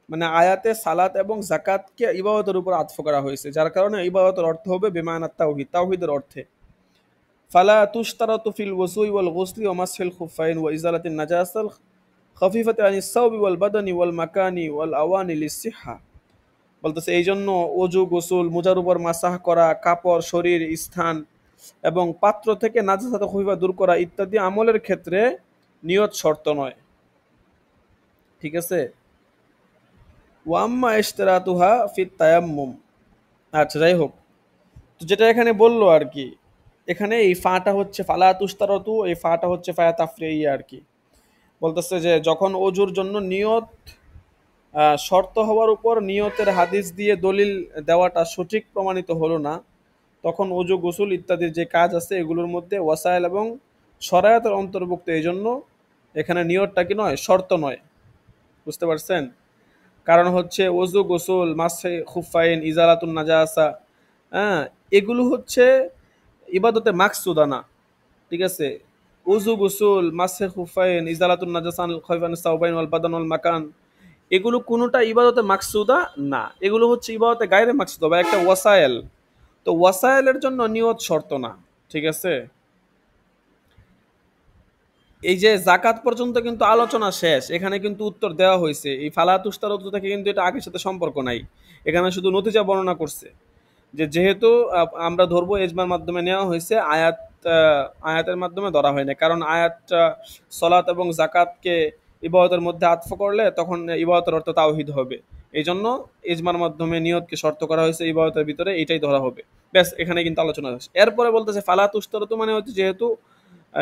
মানে আয়াতে সালাত এবং যাকাতকে ইবাদতের উপর আতফ করা হয়েছে, যার কারণে ইবাদতের অর্থ হবে বিমানাত তাওহীদ, তাওহীদের অর্থে। ফালা তুশতারাতু ফিল ওযুই ওয়াল গুসলি ওয়া মাসহিল খুফাইন ওয়া ইজালাতিন নাজাসাল খাফিফাতি আনিস সাওবি ওয়াল বাদানি ওয়াল মাকানি ওয়াল আওয়ানি লিসসিহা। বলতেছে এই জন্য অজু, গোসল, মোজার উপর মাসাহ করা, কাপড়, শরীর, স্থান এবং পাত্র থেকে নাজাসাত খুফিফা দূর করা ইত্যাদি আমলের ক্ষেত্রে নিয়ত শর্ত নয়। ঠিক আছে? ওয়াম্মা ইশতিরাতুহা ফিত তায়াম্মুম। আচ্ছা, যাই হোক, তো যেটা এখানে বললো আর কি, এখানে এই ফাটা হচ্ছে ফালা তুস্তারতু, এই ফাটা হচ্ছে ফায়া তাফরিয়া আর কি। বলতেছে যে যখন অজুর জন্য নিয়ত শর্ত হওয়ার উপর নিয়তের হাদিস দিয়ে দলিল দেওয়াটা সঠিক প্রমাণিত হলো না, তখন অজু, গোসল ইত্যাদির যে কাজ আছে এগুলোর মধ্যে ওয়াসাইল এবং শরায়াতের অন্তর্ভুক্ত, এই জন্য এখানে নিয়তটা কি নয়, শর্ত নয়। বুঝতে পারছেন? কারণ হচ্ছে অজু, গোসল, মাসে খুফাইন, ইজালাতুন নাজাসা, হ্যাঁ, এগুলো হচ্ছে ইবাদতে মাকসুদা না। ঠিক আছে? উজু, গোসল, মাসে খুফাইন, ইজালাতুন নাজাসান খয়ফান সাওবাইন ওয়াল বাদান ওয়াল মাকান, এগুলো কোনোটা ইবাদতে মাকসুদা না, এগুলো হচ্ছে ইবাদতে গায়রে মাকসুদা বা একটা ওয়াসায়েল। তো ওয়াসায়েলের জন্য নিয়ত শর্ত না। ঠিক আছে? এই যে জাকাত পর্যন্ত কিন্তু আলোচনা শেষ, এখানে কিন্তু উত্তর দেওয়া হয়েছে। এই ফালাতুস্তার উত্তর থেকে কিন্তু এটা আগের সাথে সম্পর্ক নাই, এখানে শুধু নতিজা বর্ণনা করছে যে যেহেতু আমরা ধরবো এজমার মাধ্যমে নেওয়া হয়েছে, আয়াতের মাধ্যমে ধরা হয় না। কারণ আয়াতটা সলাত এবং জাকাতকে ইবাদতের মধ্যে আতফ করলে তখন ইবাদতের অর্থ তাওহীদ হবে। এই জন্য ইজমার মাধ্যমে নিয়তকে শর্ত করা হয়েছে ইবাদতের ভিতরে, এটাই ধরা হবে। ব্যাস, এখানে কিন্তু আলোচনা হয়েছে। এরপরে বলতেছে ফালাতুস্তারত, মানে হচ্ছে যেহেতু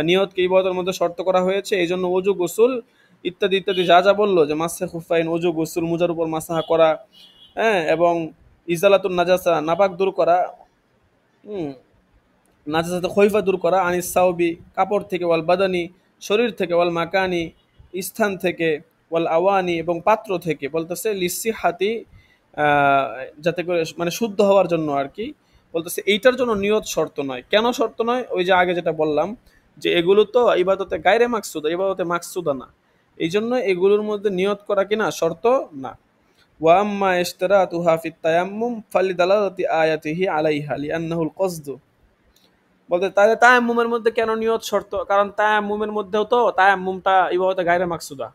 নিয়তকে ইবাদতের মধ্যে শর্ত করা হয়েছে, এই জন্য অজু, গোসল ইত্যাদি ইত্যাদি যা যা বললো, যে মাসে খুফাইন, অজু, গোসল, মুজার উপর মাসাহা করা, হ্যাঁ, এবং ইজালাতুন নাজাসা, নাপাক দূর করা, নাজাসাতে খৈফা দূর করা, আনিস সাওবি, কাপড় থেকে, ওয়াল বাদানি, শরীর থেকে, ওয়াল মাকানি, স্থান থেকে, ওয়াল আওয়ানি, এবং পাত্র থেকে। বলতেছে লিসি হাতি, যাতে করে মানে শুদ্ধ হওয়ার জন্য আর কি। বলতেছে এইটার জন্য নিয়ত শর্ত নয়। কেন শর্ত নয়? ওই যে আগে যেটা বললাম, যে এগুলো তো ইবাদতে গায়রে মাকসুদা, ইবাদতে মাকসুদা না, এই জন্য এগুলোর মধ্যে নিয়ত করা কিনা শর্ত না। ওয়া আম্মা ইশতিরাতুহা ফিত তায়াম্মুম ফালিদালালাতি আয়াতিহি আলাইহা লিআন্নাহুল কসদু। বলতে তাহলে তায়াম্মুমের মধ্যে কেন নিয়ত শর্ত? কারণ তায়াম্মুমের মধ্যেও তো তায়াম্মুমটা ইবাদতে গায়রে মাকসুদা।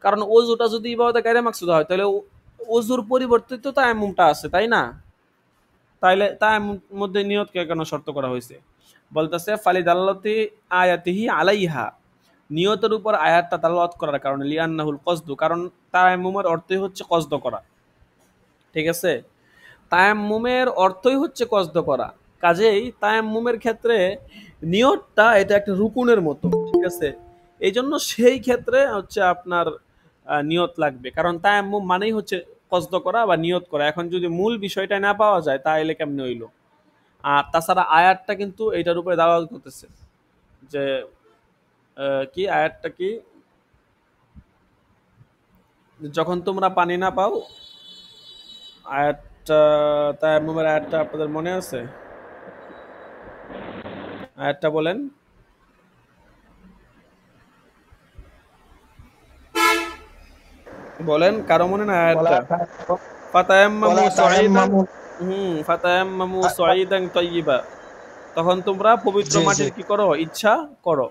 কারণ ওযুটা যদি ইবাদতে গায়রে মাকসুদা হয়, তাহলে ওযুর পরিবর্তে তো তায়াম্মুমটা আছে, তাই না? তাইলে তায়াম্মুম মধ্যে নিয়তকে কেন শর্ত করা হয়েছে? বলতেছে ফালিদালালাতি আয়াতিহি আলাইহা, নিয়তের উপর আয়াতটা দালালাত করার কারণে, লিআন্নাহুল কসদু, কারণ তায়াম্মুমের অর্থই হচ্ছে কসদ করা। ঠিক আছে? তায়াম্মুমের অর্থই হচ্ছে কসদ করা, কাজেই তায়াম্মুমের ক্ষেত্রে নিয়তটা এটা একটা রুকুনের মতো। ঠিক আছে? এই জন্য সেই ক্ষেত্রে হচ্ছে আপনার নিয়ত লাগবে, কারণ তায়াম্মুম মানেই হচ্ছে কসদ করা বা নিয়ত করা। এখন যদি মূল বিষয়টা না পাওয়া যায় তাহলে কেমনে হইলো? আর তাছাড়া আয়াতটা কিন্তু এইটার উপরে দালাল করতেছে যে কি আয়াতটা কি, যখন তোমরা পানি না পাও, আয়াতটা তায়াম্মুমের আয়াতটা আপনাদের মনে আছে? আয়াতটা বলেন। বলেন, কারো মনে না আয়াতটা? ফাতায়াম্মামু সাঈদান, ফাতায়াম্মামু সাঈদান তাইয়্যিবা। তখন তোমরা পবিত্র জি জি। মাটির কি করো, ইচ্ছা করো।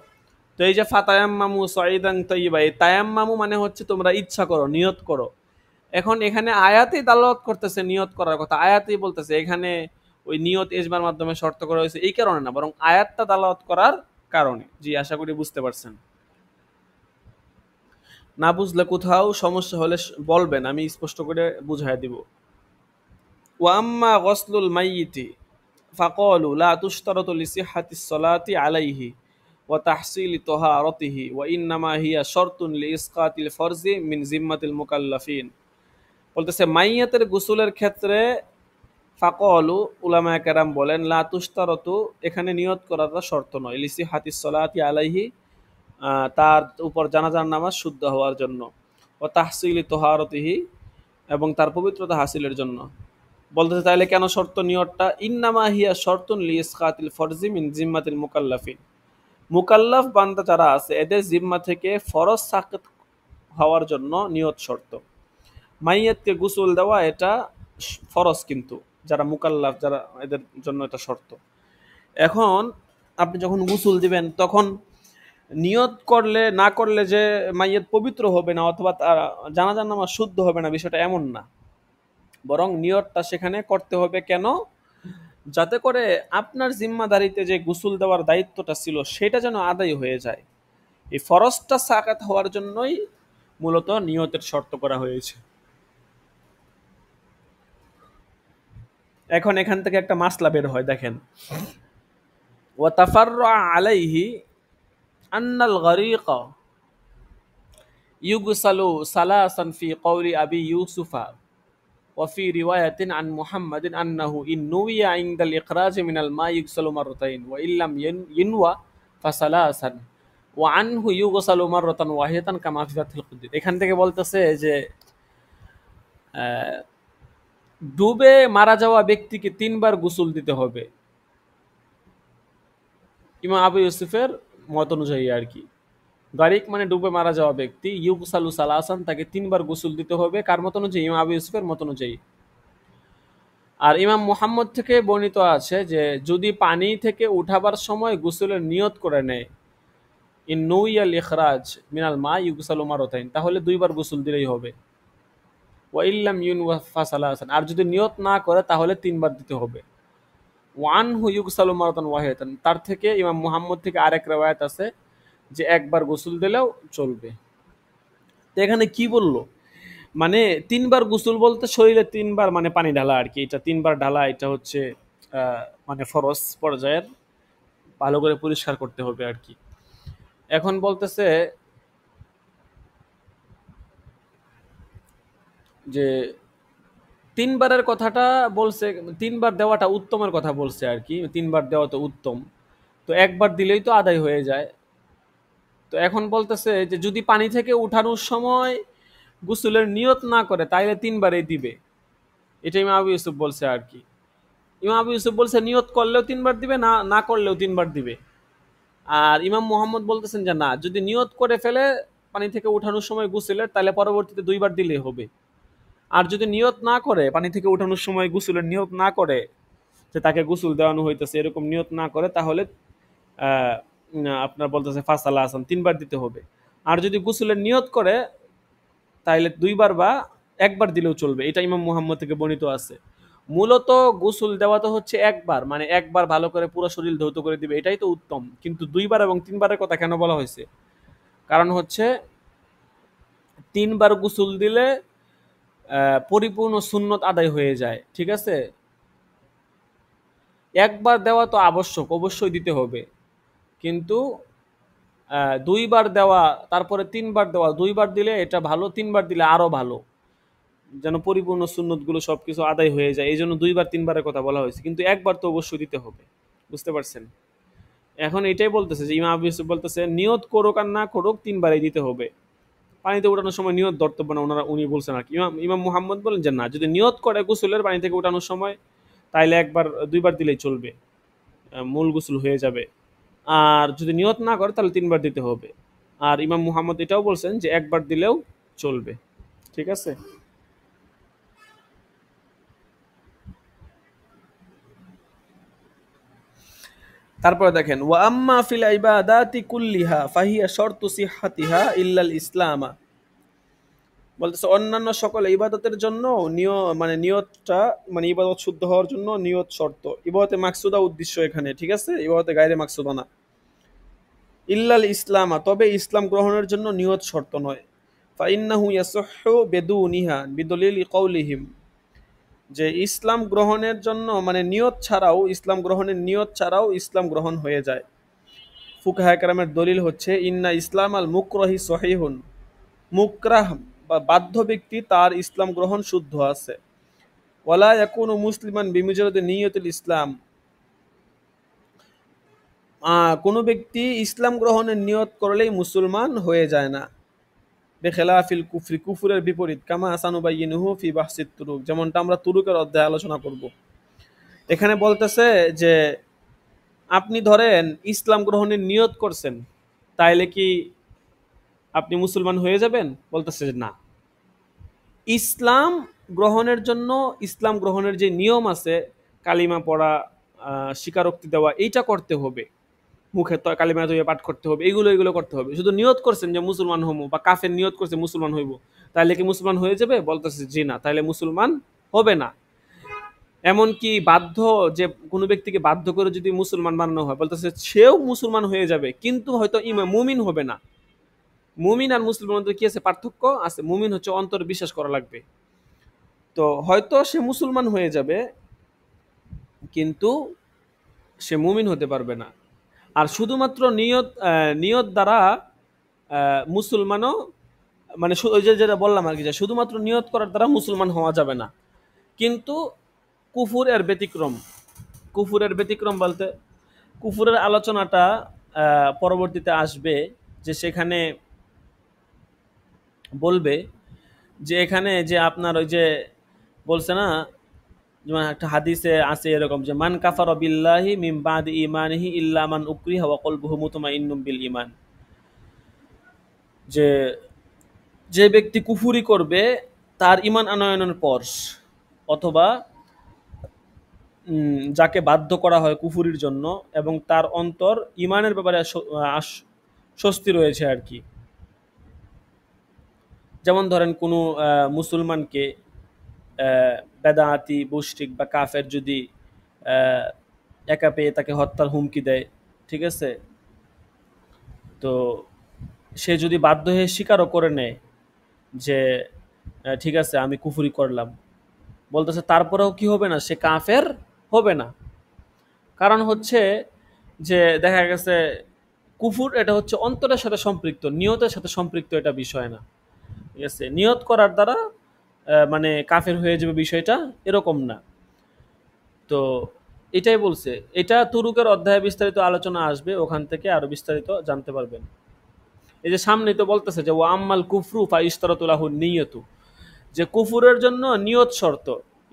তো এই যে ফাতায়াম্মামু সাইদান তাইয়িবা, এই তায়াম্মামু মানে হচ্ছে তোমরা ইচ্ছা করো, নিয়ত করো। এখন এখানে আয়াতেই দালালত করতেছে নিয়ত করার কথা, আয়াতেই বলতেছে এখানে ওই নিয়ত এজমার মাধ্যমে শর্ত করা হয়েছে এই কারণে না, বরং আয়াতটা দালালত করার কারণে। জি, আশা করি বুঝতে পারছেন। না বুঝলে কোথাও সমস্যা হলে বলবেন, আমি স্পষ্ট করে বুঝাই দিব। ওয়াম্মা গসলুল মাইয়িতি ফাকালু লা তুশতারাতু লিসিহহাতিস সালাতি আলাইহি ওয়া তাহসিলি তাহারাতিহি ওয়া ইন্নামা হিয়া শারতুন লিইসকাতিল ফরজি মিন জিম্মাতিল মুকাল্লাফিন। বলতেছে মাইয়াতের গোসলের ক্ষেত্রে ফাকালু উলামায়ে কেরাম বলেন লা তুশতারাতু, এখানে নিয়ত করাটা শর্ত নয়, লিসিহহাতিস সালাতি আলাইহি, তার উপর জানাজার নামাজ শুদ্ধ হওয়ার জন্য, ও তাহসিলি তোহারতিহি, এবং তার পবিত্রতা হাসিলের জন্য। বলতেছে তাইলে কেন শর্ত নিয়তটা, ইন্নামা হিয়া শর্তুন লিইসকাতিল ফরজি মিন জিম্মাতিল মুকাল্লাফিন, মুকাল্লাফ বান্দা যারা আছে এদের জিম্মা থেকে ফরজ সাকিত হওয়ার জন্য নিয়ত শর্ত। মাইয়াতকে গোসল দেওয়া এটা ফরজ, কিন্তু যারা মুকাল্লাফ যারা এদের জন্য এটা শর্ত। এখন আপনি যখন গোসল দিবেন তখন নিয়ত করলে না করলে যে মাইয়াত পবিত্র হবে না অথবা তার জানাজার নামাজ শুদ্ধ হবে না, বিষয়টা এমন না। বরং নিয়তটা সেখানে করতে হবে কেন, যাতে করে আপনার জিম্মাদারিতে যে গোসল দেওয়ার দায়িত্বটা ছিল সেটা যেন আদায় হয়ে যায়। এই ফরজটা সাকাত হওয়ার জন্যই মূলত নিয়তের শর্ত করা হয়েছে। এখন এখান থেকে একটা মাসলা বের হয়, দেখেন। ওয়া তাফাররা আলাইহি আন্নাল গরীকা ইউগসালু সালাসান ফি কওলি আবি ইউসুফা وفي رواية عن محمد أنه إن نوي عند الإخراج من الماء يغسل مرتين وإن لم ينوى فثلاثا وعنه يغسل مرة واحدة كما في فتح القدير। এখান থেকে বলতেছে যে ডুবে মারা যাওয়া ব্যক্তিকে তিনবার গোসল দিতে হবে, ইমাম আবু ইউসুফের মত অনুযায়ী আর কি। গারিক মানে ডুবে মারা যাওয়া ব্যক্তি, ইউগসালু সালাসান, তাকে তিনবার গোসল দিতে হবে, কার মত অনুযায়ী, ইমাম আবু ইউসুফের মত অনুযায়ী। আর ইমাম মুহাম্মদ থেকে বর্ণিত আছে যে যদি পানি থেকে উঠাবার সময় গোসলের নিয়ত করে নেয়, ইন নুইয়াল ইখরাজ মিনাল মা ইউগসালু মারতাইন, তাহলে দুইবার গোসল দিলেই হবে। ওয়া ইল্লাম ইউনওয়া ফাসালাসান, আর যদি নিয়ত না করে তাহলে তিনবার দিতে হবে। ওয়ানহু ইউগসালু মারতান ওয়াহিদান, তার থেকে ইমাম মুহাম্মদ থেকে আরেক রওয়ায়াত আছে যে একবার গোসল দিলেও চলবে। তো এখানে কি বললো, মানে তিনবার গোসল বলতে শরীরে তিনবার মানে পানি ঢালা আর কি, এটা তিনবার ঢালা, এটা হচ্ছে মানে ফরজ পর্যায়ের, ভালো করে পরিষ্কার করতে হবে আর কি। এখন বলতেছে যে তিনবারের কথাটা বলছে, তিনবার দেওয়াটা উত্তমের কথা বলছে আর কি, তিনবার দেওয়া তো উত্তম, তো একবার দিলেই তো আদায় হয়ে যায়। তো এখন বলতেছে যে যদি পানি থেকে উঠানোর সময় গোসলের নিয়ত না করে তাইলে তিনবারই দিবে, এটা ইমাম আবু ইউসুফ বলছে আর কি। ইমাম আবু ইউসুফ বলছে নিয়ত করলেও তিনবার দিবে, না না করলেও তিনবার দিবে। আর ইমাম মোহাম্মদ বলতেছেন যে না, যদি নিয়ত করে ফেলে পানি থেকে উঠানোর সময় গোসলের, তাহলে পরবর্তীতে দুইবার দিলেই হবে। আর যদি নিয়ত না করে, পানি থেকে উঠানোর সময় গোসলের নিয়ত না করে যে তাকে গোসল দেওয়ানো হইতেছে, এরকম নিয়ত না করে, তাহলে আপনার বলতেছে ফাসালা আসান, তিনবার দিতে হবে। আর যদি গোসলের নিয়ত করে তাহলে দুইবার বা একবার দিলেও চলবে, এটা ইমাম মুহাম্মদ থেকে বর্ণিত আছে। মূলত গোসল দেওয়া তো হচ্ছে একবার, মানে একবার ভালো করে পুরো শরীর ধৌত করে দিবে, এটাই তো উত্তম। কিন্তু দুইবার এবং তিনবারের কথা কেন বলা হয়েছে, কারণ হচ্ছে তিনবার গোসল দিলে পরিপূর্ণ সুন্নত আদায় হয়ে যায়, ঠিক আছে। একবার দেওয়া তো আবশ্যক, অবশ্যই দিতে হবে, কিন্তু দুইবার দেওয়া, তারপরে তিনবার দেওয়া, দুইবার দিলে এটা ভালো, তিনবার দিলে আরো ভালো, যেন পরিপূর্ণ সুন্নতগুলো সবকিছু আদায় হয়ে যায়, এই জন্য দুইবার তিনবারের কথা বলা হয়েছে, কিন্তু একবার তো অবশ্যই দিতে হবে। বুঝতে পারছেন? এখন এটাই বলতেছে যে ইমাম আবু ইউসুফ বলতেছে নিয়ত করুক আর না করুক তিনবারই দিতে হবে। পানিতে উঠানোর সময় নিয়ত ধর্তব্য না, উনি বলছেন আর কি। ইমাম ইমাম মুহাম্মদ বলেন যে না, যদি নিয়ত করে গোসলের পানি থেকে উঠানোর সময় তাইলে একবার দুইবার দিলেই চলবে, মূল গোসল হয়ে যাবে। আর যদি নিয়ত না করে তাহলে তিনবার দিতে হবে। আর ইমাম মুহাম্মদ এটাও বলছেন যে একবার দিলেও চলবে। ঠিক আছে? তারপরে দেখেন, ওয়া আম্মা ফিল ইবাদাতি কুল্লিহা ফাহিয়া শর্তু সিহহাতিহা ইল্লাল ইসলামা। বলতেছে অন্যান্য সকল ইবাদতের জন্য মানে নিয়তটা, মানে ইবাদত শুদ্ধ হওয়ার জন্য নিয়ত শর্ত। ইবাদতে মাকসুদা উদ্দেশ্য এখানে, ঠিক আছে, ইবাদতে গায়রে মাকসুদা না। ইল্লাল ইসলামা, তবে ইসলাম গ্রহণের জন্য নিয়ত শর্ত নয়। ফাইন্নাহু ইয়াসুহু বিদুনিহা বিদলিল কওলিহিম, যে ইসলাম গ্রহণের জন্য মানে নিয়ত ছাড়াও, ইসলাম গ্রহণের নিয়ত ছাড়াও ইসলাম গ্রহণ হয়ে যায়। ফুকাহায়ে কেরামের দলিল হচ্ছে ইন্না ইসলাম আল মুকরহি সহিহুন, মুকরাহ বা বাধ্য ব্যক্তি তার ইসলাম গ্রহণ শুদ্ধ আছে। ওয়ালা ইয়াকুনু মুসলিমান বিমুজারাদি নিয়তুল ইসলাম, কোনো ব্যক্তি ইসলাম গ্রহণের নিয়ত করলেই মুসলমান হয়ে যায় না। বেখেলাফিল কুফরি, কুফুরের বিপরীত, কামা আসানুবাইয়িনুহু ফি বাহসিত তুরুক, যেমনটা আমরা তুরুকের অধ্যায়ে আলোচনা করব। এখানে বলতেছে যে আপনি ধরেন ইসলাম গ্রহণের নিয়ত করছেন, তাইলে কি আপনি মুসলমান হয়ে যাবেন? বলতেছে যে না, ইসলাম গ্রহণের জন্য ইসলাম গ্রহণের যে নিয়ম আছে, কালিমা পড়া, স্বীকারোক্তি দেওয়া, এইটা করতে হবে। মুখে তো কালিমা তৈরি পাঠ করতে হবে, এগুলো করতে হবে। শুধু নিয়ত করছেন যে মুসলমান হবো, বা কাফের নিয়ত করছে মুসলমান হইব, তাহলে কি মুসলমান হয়ে যাবে? বলতেছে জি না, তাহলে মুসলমান হবে না। এমনকি বাধ্য, যে কোনো ব্যক্তিকে বাধ্য করে যদি মুসলমান বানানো হয়, বলতেছে সেও মুসলমান হয়ে যাবে, কিন্তু হয়তো মুমিন হবে না। মুমিন আর মুসলমানের মধ্যে কি আছে? পার্থক্য আছে। মুমিন হচ্ছে অন্তরে বিশ্বাস করা লাগবে। তো হয়তো সে মুসলমান হয়ে যাবে, কিন্তু সে মুমিন হতে পারবে না। আর শুধুমাত্র নিয়ত দ্বারা মুসলমানও, মানে ওই যে যেটা বললাম আর কি, যে শুধুমাত্র নিয়ত করার দ্বারা মুসলমান হওয়া যাবে না। কিন্তু কুফুর এর ব্যতিক্রম। কুফুরের ব্যতিক্রম বলতে, কুফুরের আলোচনাটা পরবর্তীতে আসবে, যে সেখানে বলবে যে এখানে যে আপনার ওই যে বলছে না, যেমন একটা হাদিসে আছে এরকম, যে মান কাফারা বিল্লাহি মিন বাদি ঈমানিহি ইল্লা মান উকরিহা ওয়া কলবুহু মুতমাইন্নুম বিল ঈমান, যে যে ব্যক্তি কুফুরি করবে তার ঈমান আনয়নের পর, অথবা যাকে বাধ্য করা হয় কুফুরির জন্য এবং তার অন্তর ঈমানের ব্যাপারে স্বস্তি রয়েছে আর কি। যেমন ধরেন কোনো মুসলমানকে বেদাতি, মুশরিক বা কাফের যদি একা পেয়ে তাকে হত্যার হুমকি দেয়, ঠিক আছে, তো সে যদি বাধ্য হয়ে স্বীকারও করে নেয় যে ঠিক আছে আমি কুফরি করলাম, বলতেছে তারপরেও কি হবে না? সে কাফের হবে না। কারণ হচ্ছে যে দেখা গেছে কুফুর এটা হচ্ছে অন্তরের সাথে সম্পৃক্ত, নিয়তের সাথে সম্পৃক্ত, এটা বিষয় না। ঠিক আছে, নিয়ত করার দ্বারা মানে কাফের হয়ে যাবে বিষয়টা এরকম না। তো এটাই বলছে, এটা তুরুকের অধ্যায়ে বিস্তারিত আলোচনা আসবে, ওখান থেকে আরো বিস্তারিত জানতে পারবেন। এই যে সামনে তো বলতেছে যে ওয়া আম্মাল কুফরু ফাইশতারাতু লাহু নিয়তু, যে কুফুরের জন্য নিয়ত শর্ত,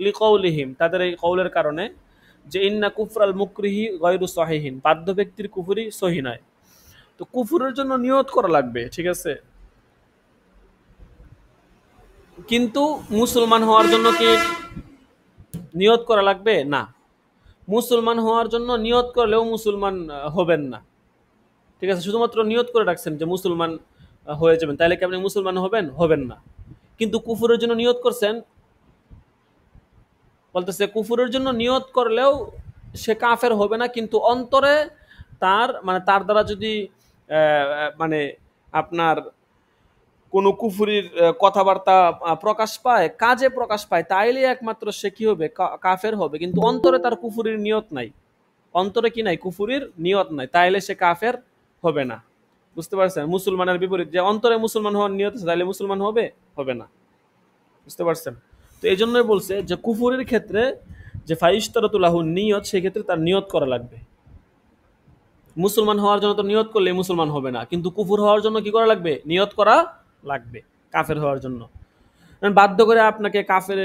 লিকাউলিহিম, তাদের এই কওলের কারণে, যে ইন্না কুফরাল মুকরিহি গায়রু সহিহিন, বাধ্য ব্যক্তির কুফরি সহি নয়। তো কুফুরের জন্য নিয়ত করা লাগবে, ঠিক আছে, কিন্তু মুসলমান হওয়ার জন্য কি নিয়ত করা লাগবে? না। মুসলমান হওয়ার জন্য নিয়ত করলেও মুসলমান হবেন না, ঠিক আছে, শুধুমাত্র নিয়ত করে রাখছেন যে মুসলমান হয়ে যাবেন, তাহলে কি আপনি মুসলমান হবেন? হবেন না। কিন্তু কুফুরের জন্য নিয়ত করছেন, বলতেছে কুফুরের জন্য নিয়ত করলেও সে কাফের হবে না, কিন্তু অন্তরে তার মানে তার দ্বারা যদি মানে আপনার কোনো কুফুরির কথাবার্তা প্রকাশ পায়, কাজে প্রকাশ পায়, তাইলে একমাত্র সে কি হবে? কাফের হবে। কিন্তু অন্তরে তার কুফুরির নিয়ত নাই, অন্তরে কি নাই? কুফুরির নিয়ত নাই, তাইলে সে কাফের হবে না। বুঝতে পারছেন? মুসলমানের বিপরীত, যে অন্তরে মুসলমান হওয়ার নিয়ত আছে, তাইলে মুসলমান হবে? হবে না। বুঝতে পারছেন? তো এই জন্যই বলছে যে কুফুরের ক্ষেত্রে যে ফাইশতারাতুল্লাহু নিয়ত, সেই ক্ষেত্রে তার নিয়ত করা লাগবে। মুসলমান হওয়ার জন্য তো নিয়ত করলে মুসলমান হবে না, কিন্তু কুফুর হওয়ার জন্য কি করা লাগবে? নিয়ত করা লাগবে কাফের হওয়ার জন্য। বাধ্য করে আপনাকে কাফের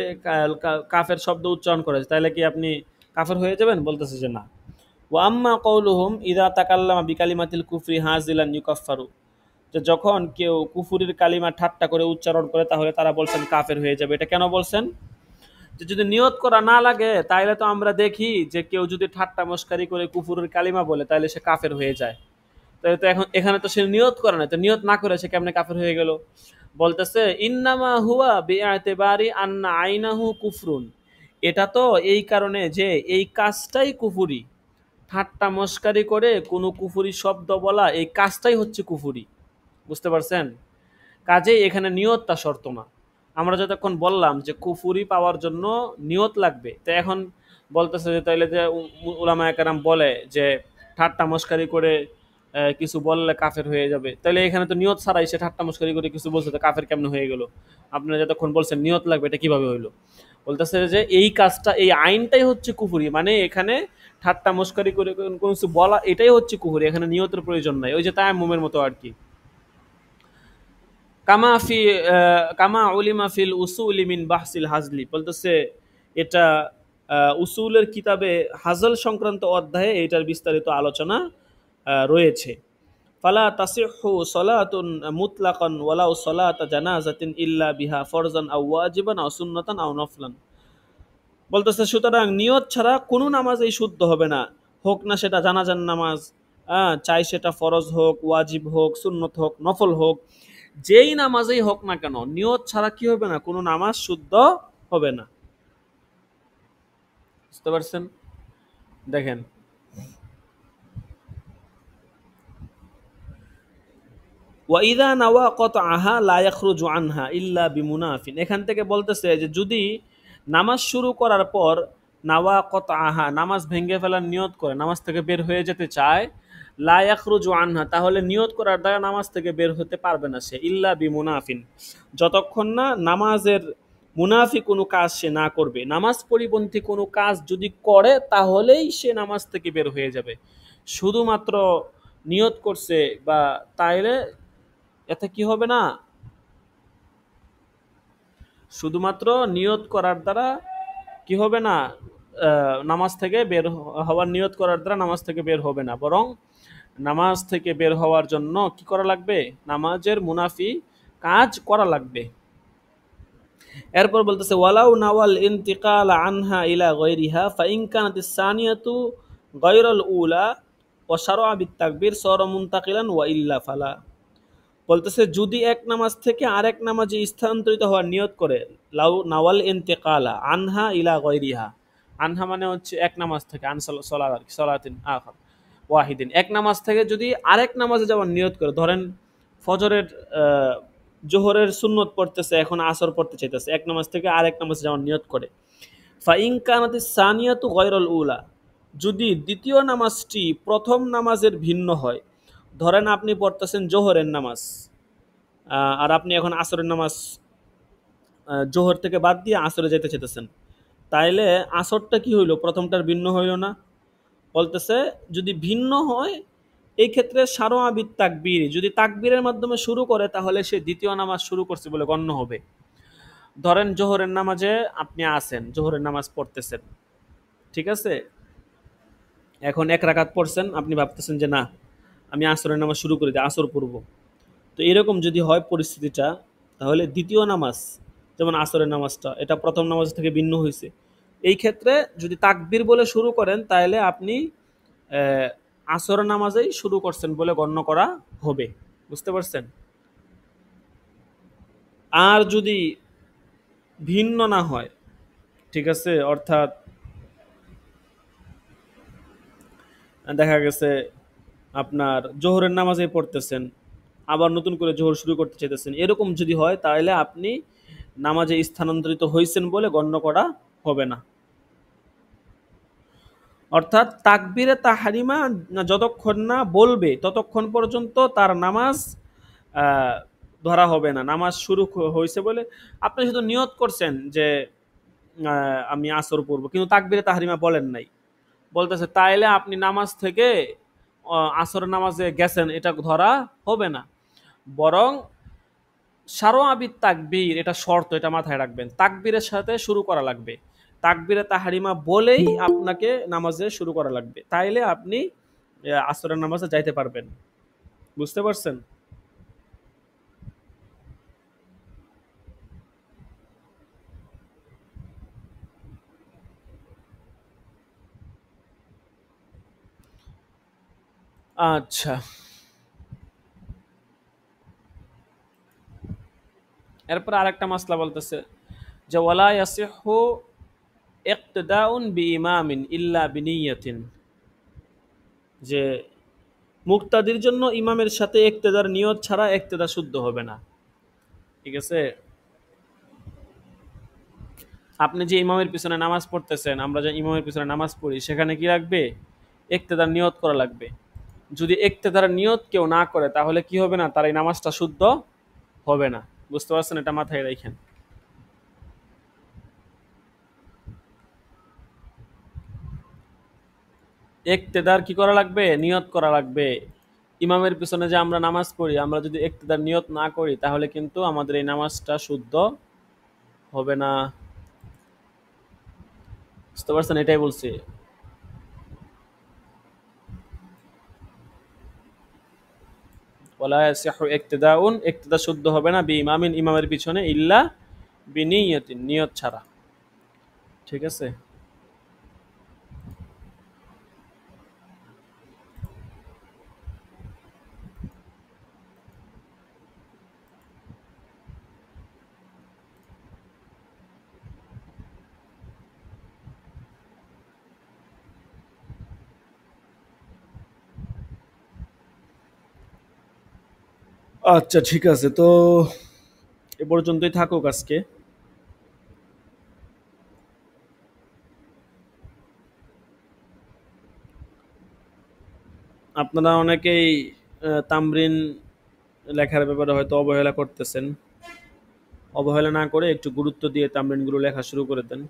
কাফের শব্দ উচ্চারণ করেছে, তাহলে কি আপনি কাফের হয়ে যাবেন? বলতেছে যে না। ওয়া আম্মা কওলুহুম ইযা তাকাল্লামা বিকালিমাতিল কুফরি হাযিলান ইউকাফফারু, যে যখন কেউ কুফুরির কালিমা ঠাট্টা করে উচ্চারণ করে, তাহলে তারা বলছেন কাফের হয়ে যাবে। এটা কেন বলছেন? তো যদি নিয়ত করা না লাগে তাহলে তো আমরা দেখি যে কেউ যদি ঠাট্টা মস্কারি করে কুফুরের কালিমা বলে তাহলে সে কাফের হয়ে যায়। তাহলে তো এখন এখানে তো সে নিয়ত করে না, তো নিয়ত না করে সে কেমনে কাফের হয়ে গেল? বলতেছে ইন্নামা হুয়া বিআতিবারি আন্না আইনাহু কুফরুন, এটা তো এই কারণে যে এই কাজটাই কুফুরি, ঠাট্টা মস্কারি করে কোনো কুফুরি শব্দ বলা এই কাজটাই হচ্ছে কুফুরি। বুঝতে পারছেন? কাজেই এখানে নিয়তটা শর্ত না। আমরা যতক্ষণ বললাম যে কুফুরি পাওয়ার জন্য নিয়ত লাগবে, তো এখন বলতেছে যে তাইলে যে উলামায়ে কেরাম বলে যে ঠাট্টা মস্কারি করে কিছু বললে কাফের হয়ে যাবে, তাহলে এখানে তো নিয়ত ছাড়াই সে ঠাট্টা মস্কারি করে কিছু বলছে, তো কাফের কেমনে হয়ে গেল? আপনারা যতক্ষণ বলছেন নিয়ত লাগবে, এটা কিভাবে হইলো? বলতেছে যে এই কাজটা এই আইনটাই হচ্ছে কুফুরি, মানে এখানে ঠাট্টা মস্কারি করে কোনো কিছু বলা এটাই হচ্ছে কুফুরি, এখানে নিয়তের প্রয়োজন নাই, ওই যে তায়াম্মুমের মতো আর কি। কামা ফি কামা উলিমা ফিল উসুলি মিন বাহসিল হাজলি, বলতেছে এটা উসুলের কিতাবে হাজল সংক্রান্ত অধ্যায়ে এটার বিস্তারিত আলোচনা রয়েছে। ফালা তাসিহু সলাতুন মুতলাকান ওয়ালাউ সলাতা জানাজাতিন ইল্লা বিহা ফরজান আও ওয়াজিবান আও সুন্নাতান আও নফলান। বলতেছে সুতরাং নিয়ত ছাড়া কোনো নামাজই শুদ্ধ হবে না, হোক না সেটা জানাজার নামাজ, চাই সেটা ফরজ হোক, ওয়াজিব হোক, সুন্নত হোক, নফল হোক, যেই নামাজেই হোক না কেন নিয়ত ছাড়া কি হবে না, কোনো নামাজ শুদ্ধ হবে না। বুঝতে পারছেন? দেখেন ওয়াইদা নাওয়া কত আহা লা ইয়াখরুজু আনহা ইল্লা বিমুনাফিন, এখান থেকে বলতেছে যে যদি নামাজ শুরু করার পর নাওয়া কত আহা নামাজ ভেঙে ফেলার নিয়ত করে নামাজ থেকে বের হয়ে যেতে চায়, লা ইয়াখরুজু আনহা তাহলে নিয়ত করার দ্বারা নামাজ থেকে বের হতে পারবে না সে, ইল্লা বিমুনাফিন যতক্ষণ না নামাজের মুনাফি কোনো কাজ সে না করবে, নামাজ পরিপন্থী কোনো কাজ যদি করে তাহলেই সে নামাজ থেকে বের হয়ে যাবে। শুধুমাত্র নিয়ত করছে বা তাইলে এতে কি হবে না, শুধুমাত্র নিয়ত করার দ্বারা কি হবে না, নামাজ থেকে বের হওয়ার নিয়ত করার দ্বারা নামাজ থেকে বের হবে না, বরং নামাজ থেকে বের হওয়ার জন্য কি করা লাগবে, নামাজের মুনাফি কাজ করা লাগবে। এরপর বলতেছে ওয়ালাউ নাওয়াল ইন্তিকাল আনহা ইলা গায়রিহা ফাইন কানাতিস সানিয়াতু গায়রাল উলা ওয়া শারআ বিত তাকবীর সারা মুনতাকিলান ওয়া ইল্লা ফালা। বলতেছে যদি এক নামাজ থেকে আরেক নামাজে স্থানান্তরিত হওয়ার নিয়ত করে, লাউ নাওয়াল ইন্তেকালা আনহা ইলা গায়রিহা, আনহা মানে হচ্ছে এক নামাজ থেকে, আন সলাতিন আখার ওয়াহিদিন, এক নামাজ থেকে যদি আরেক নামাজে যাওয়ার নিয়ত করে, ধরেন ফজরের জোহরের সুন্নত পড়তেছে, এখন আসর পড়তে চাইতেছে, এক নামাজ থেকে আরেক নামাজে যাওয়ার নিয়ত করে, ফাইন কানাতিস সানিয়াতু গায়রাল উলা, যদি দ্বিতীয় নামাজটি প্রথম নামাজের ভিন্ন হয়, ধরেন আপনি পড়তেছেন জোহরের নামাজ, আর আপনি এখন আসরের নামাজ জোহর থেকে বাদ দিয়ে আসরে যেতে চেতেছেন, তাইলে আসরটা কি হইলো, প্রথমটার ভিন্ন হইল না? বলতেছে যদি ভিন্ন হয় এই ক্ষেত্রে সারো আবিদ তাকবীর, যদি তাকবীরের মাধ্যমে শুরু করে তাহলে সে দ্বিতীয় নামাজ শুরু করছে বলে গণ্য হবে। ধরেন জোহরের নামাজে আপনি আছেন, জোহরের নামাজ পড়তেছেন, ঠিক আছে, এখন এক রাকাত পড়ছেন, আপনি ভাবতেছেন যে না আমি আসরের নামাজ শুরু করে দিই, আসর পড়ব। তো এরকম যদি হয় পরিস্থিতিটা, তাহলে দ্বিতীয় নামাজ যেমন আসরের নামাজটা এটা প্রথম নামাজ থেকে ভিন্ন হয়েছে, এই ক্ষেত্রে যদি তাকবীর বলে শুরু করেন তাহলে আপনি আসরের নামাজেই শুরু করছেন বলে গণ্য করা হবে। বুঝতে পারছেন? আর যদি ভিন্ন না হয়, ঠিক আছে, অর্থাৎ দেখা গেছে আপনার জোহরের নামাজে পড়তেছেন, আবার নতুন করে জোহর শুরু করতে চাইতেছেন, এরকম যদি হয় তাহলে আপনি নামাজে স্থানান্তরিত হয়েছেন বলে গণ্য করা হবে না। অর্থাৎ তাকবীরে তাহরিমা যতক্ষণ না বলবে ততক্ষণ পর্যন্ত তার নামাজ ধরা হবে না, নামাজ শুরু হয়েছে বলে আপনি শুধু নিয়ত করছেন যে আমি আসর পড়ব, কিন্তু তাকবীরে তাহরিমা বলেন নাই, বলতেছে তাইলে আপনি নামাজ থেকে আসরের নামাজে গেছেন এটা ধরা হবে না, বরং সারো আবিদ তাকবীর এটা শর্ত, এটা মাথায় রাখবেন, তাকবীরের সাথে শুরু করা লাগবে, তাকবীরে তাহারিমা বলেই আপনাকে নামাজে শুরু করা লাগবে, তাইলে আপনি আসরের নামাজে যাইতে পারবেন। বুঝতে পারছেন? আচ্ছা, এরপর আরেকটা মাসলা বলতেছে যে ওয়ালা ইয়াসিহু ইক্তিদাউন বিইমামিন ইল্লা বিনিয়াতিন, যে মুক্তাদির জন্য ইমামের সাথে ইক্তেদার নিয়ত ছাড়া ইক্তেদা শুদ্ধ হবে না। ঠিক আছে, আপনি যে ইমামের পিছনে নামাজ পড়তেছেন, আমরা যে ইমামের পিছনে নামাজ পড়ি, সেখানে কি রাখবে? ইক্তেদার নিয়ত করা লাগবে। যদি ইক্তেদার নিয়ত কেউ না করে তাহলে কি হবে না? তার এই নামাজটা শুদ্ধ হবে না। বুঝতে পারছেন? এটা মাথায় রাখেন। ইক্তেদার কি করা লাগবে? নিয়ত করা লাগবে। ইমামের পিছনে যে আমরা নামাজ পড়ি, আমরা যদি ইক্তেদার নিয়ত না করি তাহলে কিন্তু আমাদের এই নামাজটা শুদ্ধ হবে না। বুঝতে পারছেন? এটাই বলছি। ওয়ালা ইয়াসিহু ইক্তিদাউন, ইক্তিদা শুদ্ধ হবে না বিইমামিন, ইমামের পিছনে, ইল্লা বিনিয়াতিন, নিয়ত ছাড়া। ঠিক আছে? আচ্ছা, ঠিক আছে, তো এ পর্যন্তই থাকুক আজকে। আপনারা অনেকেই তামরিন লেখার ব্যাপারে হয়তো অবহেলা করতেছেন। অবহেলা না করে একটু গুরুত্ব দিয়ে তামরিনগুলো লেখা শুরু করে দেন।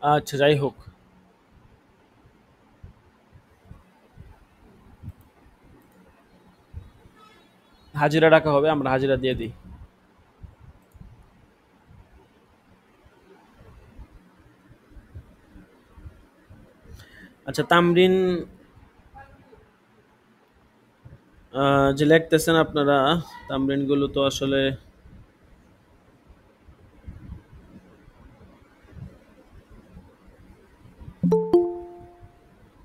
আচ্ছা, যাই হোক, হাজিরা রাখা হবে, আমরা হাজিরা দিয়ে দিই। আচ্ছা, তামরিন যে লিখতেছেন আপনারা, তামরিনগুলো তো আসলে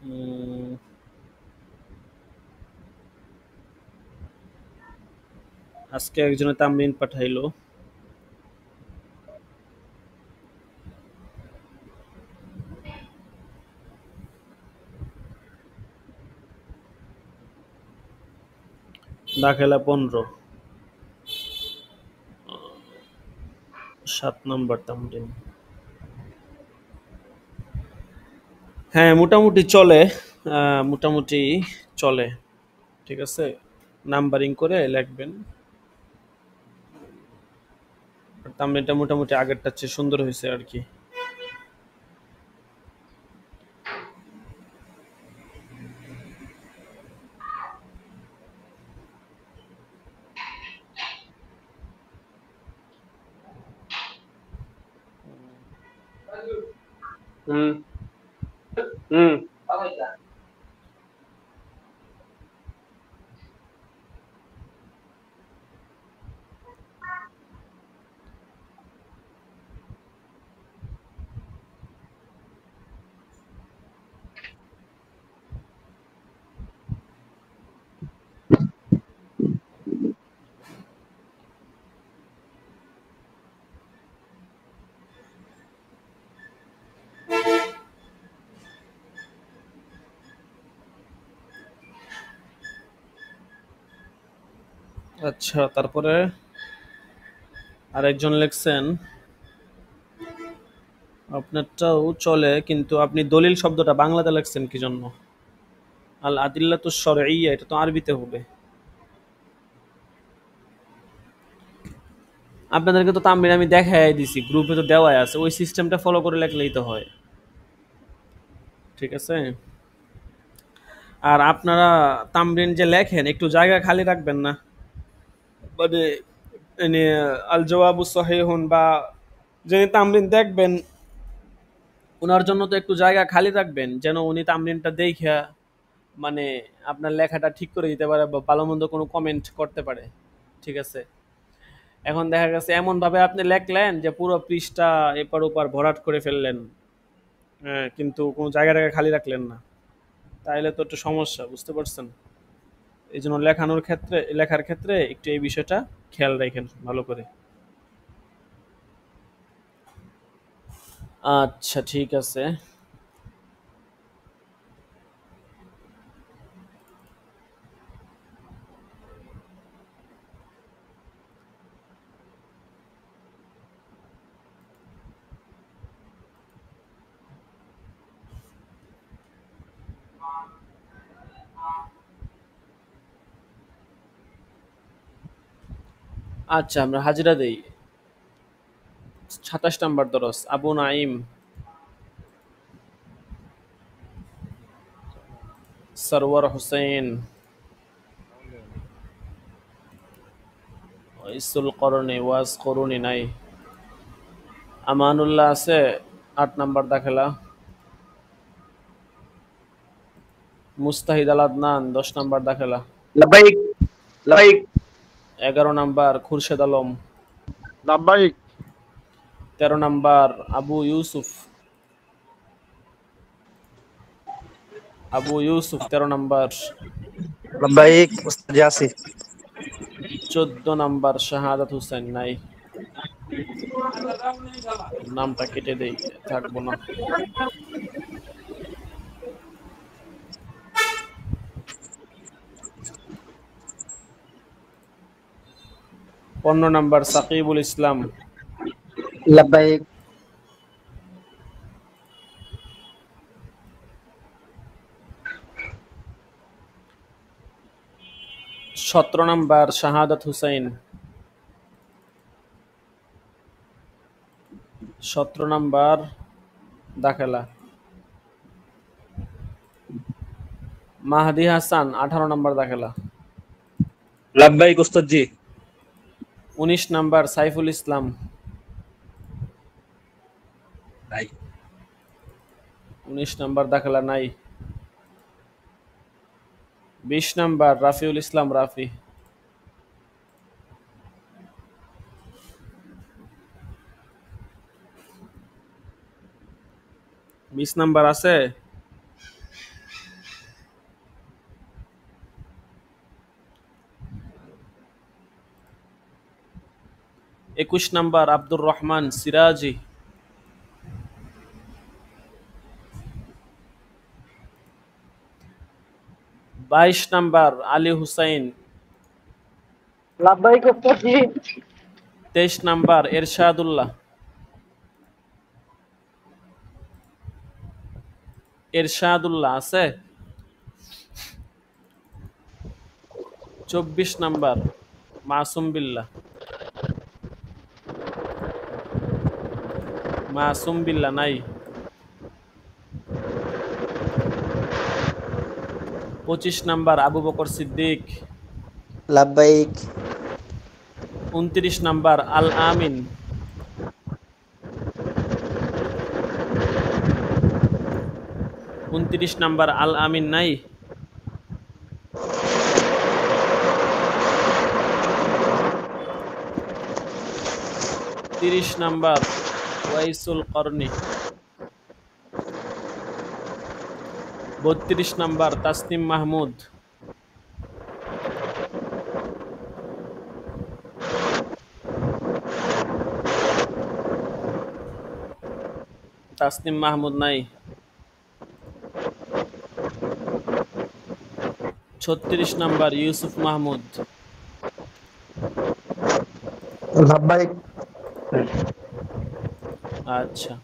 উম, আজকে একজনে তামরিন পাঠাইলো। দাখেলা 15, 7 নম্বর তামরিন। হ্যাঁ, মোটামুটি চলে। মোটামুটি চলে। ঠিক আছে, নাম্বারিং করে লিখবেন। তামরিনটা মোটামুটি আগেরটার চেয়ে সুন্দর হয়েছে আর কি। হুম, হুম। আচ্ছা, তারপরে আরেকজন লিখছেন, আপনারটাও চলে কিন্তু আপনি দলিল শব্দটা বাংলাতে লিখছেন কি জন্য? আল আদিল্লাতু শরঈয়্যা, এটা তো আরবিতে হবে। আপনাদেরকে তো তামরিন আমি দেখাই দিছি, গ্রুপে তো দেওয়াই আছে, ওই সিস্টেমটা ফলো করে লিখলেই তো হয়। ঠিক আছে, আর আপনারা তামরিন যে লেখেন একটু জায়গা খালি রাখবেন না, মানে মানে আল জওয়াবু সহিহুন বা যিনি তামরিন দেখবেন ওনার জন্য তো একটু জায়গা খালি রাখবেন, যেন উনি তামরিনটা দেখা মানে আপনার লেখাটা ঠিক করে দিতে পারে বা ভালো মন্দ কোনো কমেন্ট করতে পারে। ঠিক আছে, এখন দেখা গেছে এমন ভাবে আপনি লেখলেন যে পুরো পৃষ্ঠা এপার ওপার ভরাট করে ফেললেন, হ্যাঁ, কিন্তু কোনো জায়গাটাকে খালি রাখলেন না, তাইলে তো একটু সমস্যা, বুঝতে পারছেন? এই জন্য লেখার ক্ষেত্রে একটু এই বিষয়টা খেয়াল রাখেন ভালো করে। আচ্ছা ঠিক আছে। আচ্ছা আমরা হাজিরা দেই। 27 নম্বর দরস, আবু নাইম সরওয়ার হোসেন ইসুল করণে ওয়াজ করুনি নাই। আমানুল্লাহ আছে 8 নম্বর দাখেলা। মুস্তাহিদ আল আদনান 10 নম্বর দাখেলা। لبيك لبيك 11 নম্বর খুরশেদ আলম। لبيك 13 নম্বর আবু ইউসুফ। আবু ইউসুফ 13 নম্বর। لبيك أستاذ ياسر. 14 নম্বর শাহাদাত হুসেন নাই, নামটা কেটে দেই, থাকবো না। 15 নম্বর সাকিবুল ইসলাম। لبيك 17 নম্বর শাহাদাত হুসাইন। 17 নম্বর দাখেলা। মাহদি হাসান 18 নম্বর দাখেলা। লাব্বাইক ওস্তাদ জি। 19 নম্বর সাইফুল ইসলাম। নাই। 19 নম্বর দাখেলা নাই। 20 নম্বর রাফিউল ইসলাম রাফি। 20 নম্বর আছে। 21 নম্বর আব্দুর রহমান সিরাজি। 22 নম্বর আলী হুসাইন। لبيك أستاذ جي. 23 নম্বর এরশাদুল্লাহ। এরশাদুল্লাহ আছে। 24 নম্বর মাসুম বিল্লাহ। মাসুম বিল্লাহ নাই। 25 নম্বর আবু বকর সিদ্দিক। لبيك 29 নম্বর আল আমিন। 29 নম্বর আল আমিন নাই। 30 নম্বর ওয়াইসুল করনি। 32 নম্বর তাসনিম মাহমুদ। নাই। 36 নম্বর ইউসুফ মাহমুদ। لبيك আচ্ছা,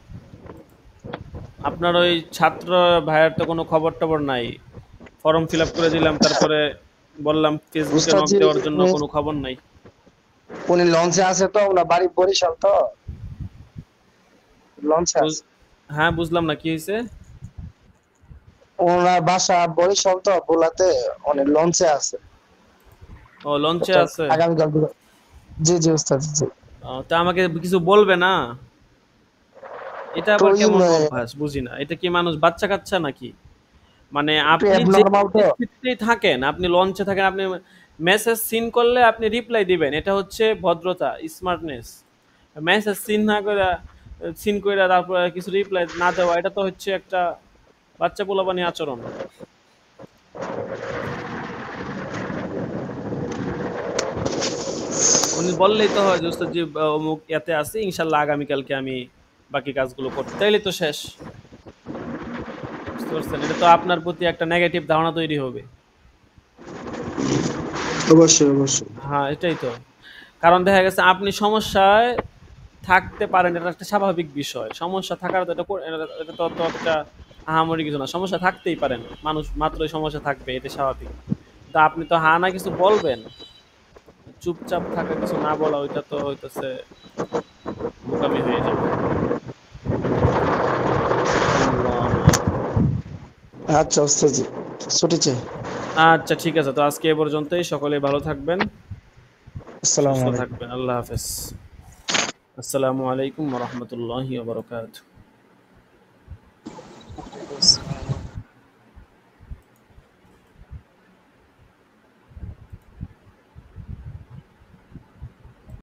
আপনার ওই ছাত্র ভাইয়ের তো কোনো খবর টবর নাই। ফর্ম ফিল আপ করে দিলাম, তারপরে বললাম ফেসবুকে أستاذ নক جي. দেওয়ার জন্য, কোনো খবর নাই। উনি লঞ্চে আছে তো, ওনার বাড়ি বরিশাল তো, লঞ্চে আছে। হ্যাঁ বুঝলাম না কি হয়েছে। ওনার বাসা বরিশাল তো ভোলাতে, উনি লঞ্চে আছে। ও লঞ্চে তো আছে। আগামীকাল জি জি উস্তাদ জি। তা আমাকে কিছু বলবে না? এটা তো আবার কেমন অভ্যাস বুঝি না। এটা কি মানুষ বাচ্চা কাচ্চা নাকি? মানে একটু আপনি যে অ্যাবনর্মাল তো। পরিস্থিতিতেই থাকেন, আপনি লঞ্চে থাকেন, আপনি মেসেজ সিন করলে আপনি রিপ্লাই দিবেন, এটা হচ্ছে ভদ্রতা, স্মার্টনেস। মেসেজ সিন না করে, সিন করে তারপরে কিছু রিপ্লাই না দেওয়া, এটা তো হচ্ছে একটা বাচ্চা পোলাপানি আচরণ। উনি বললেই তো হয় যে ওস্তাদ জি অমুক ইয়াতে আছে, ইনশাল্লাহ আগামীকালকে আমি বাকি কাজগুলো করতে, তাইলে তো শেষ। বুঝতে পারছেন? এটা তো আপনার প্রতি একটা নেগেটিভ ধারণা তৈরি হবে। অবশ্যই অবশ্যই। হ্যাঁ, এটাই তো। কারণ দেখা গেছে আপনি সমস্যায় থাকতে পারেন, এটা একটা স্বাভাবিক বিষয়। সমস্যা থাকার তো এটা তো অতটা আহামরি কিছু না। সমস্যা থাকতেই পারেন। মানুষ মাত্রই সমস্যা থাকবে, এটা স্বাভাবিক। তো আপনি তো হা না কিছু বলবেন। চুপচাপ থাকা, কিছু না বলা, ওইটা তো হইতেছে বোকামি হয়ে যাবে। আল্লাহ। আচ্ছা উস্তাদ জি, ছুটি চাই। আচ্ছা ঠিক আছে, তো আজকে এ পর্যন্তই। সকলে ভালো থাকবেন, আসসালামু সুস্থ আলাইকুম। থাকবেন। আল্লাহ হাফেজ। আসসালামু আলাইকুম ওয়া রাহমাতুল্লাহি ওয়া বারাকাতুহু।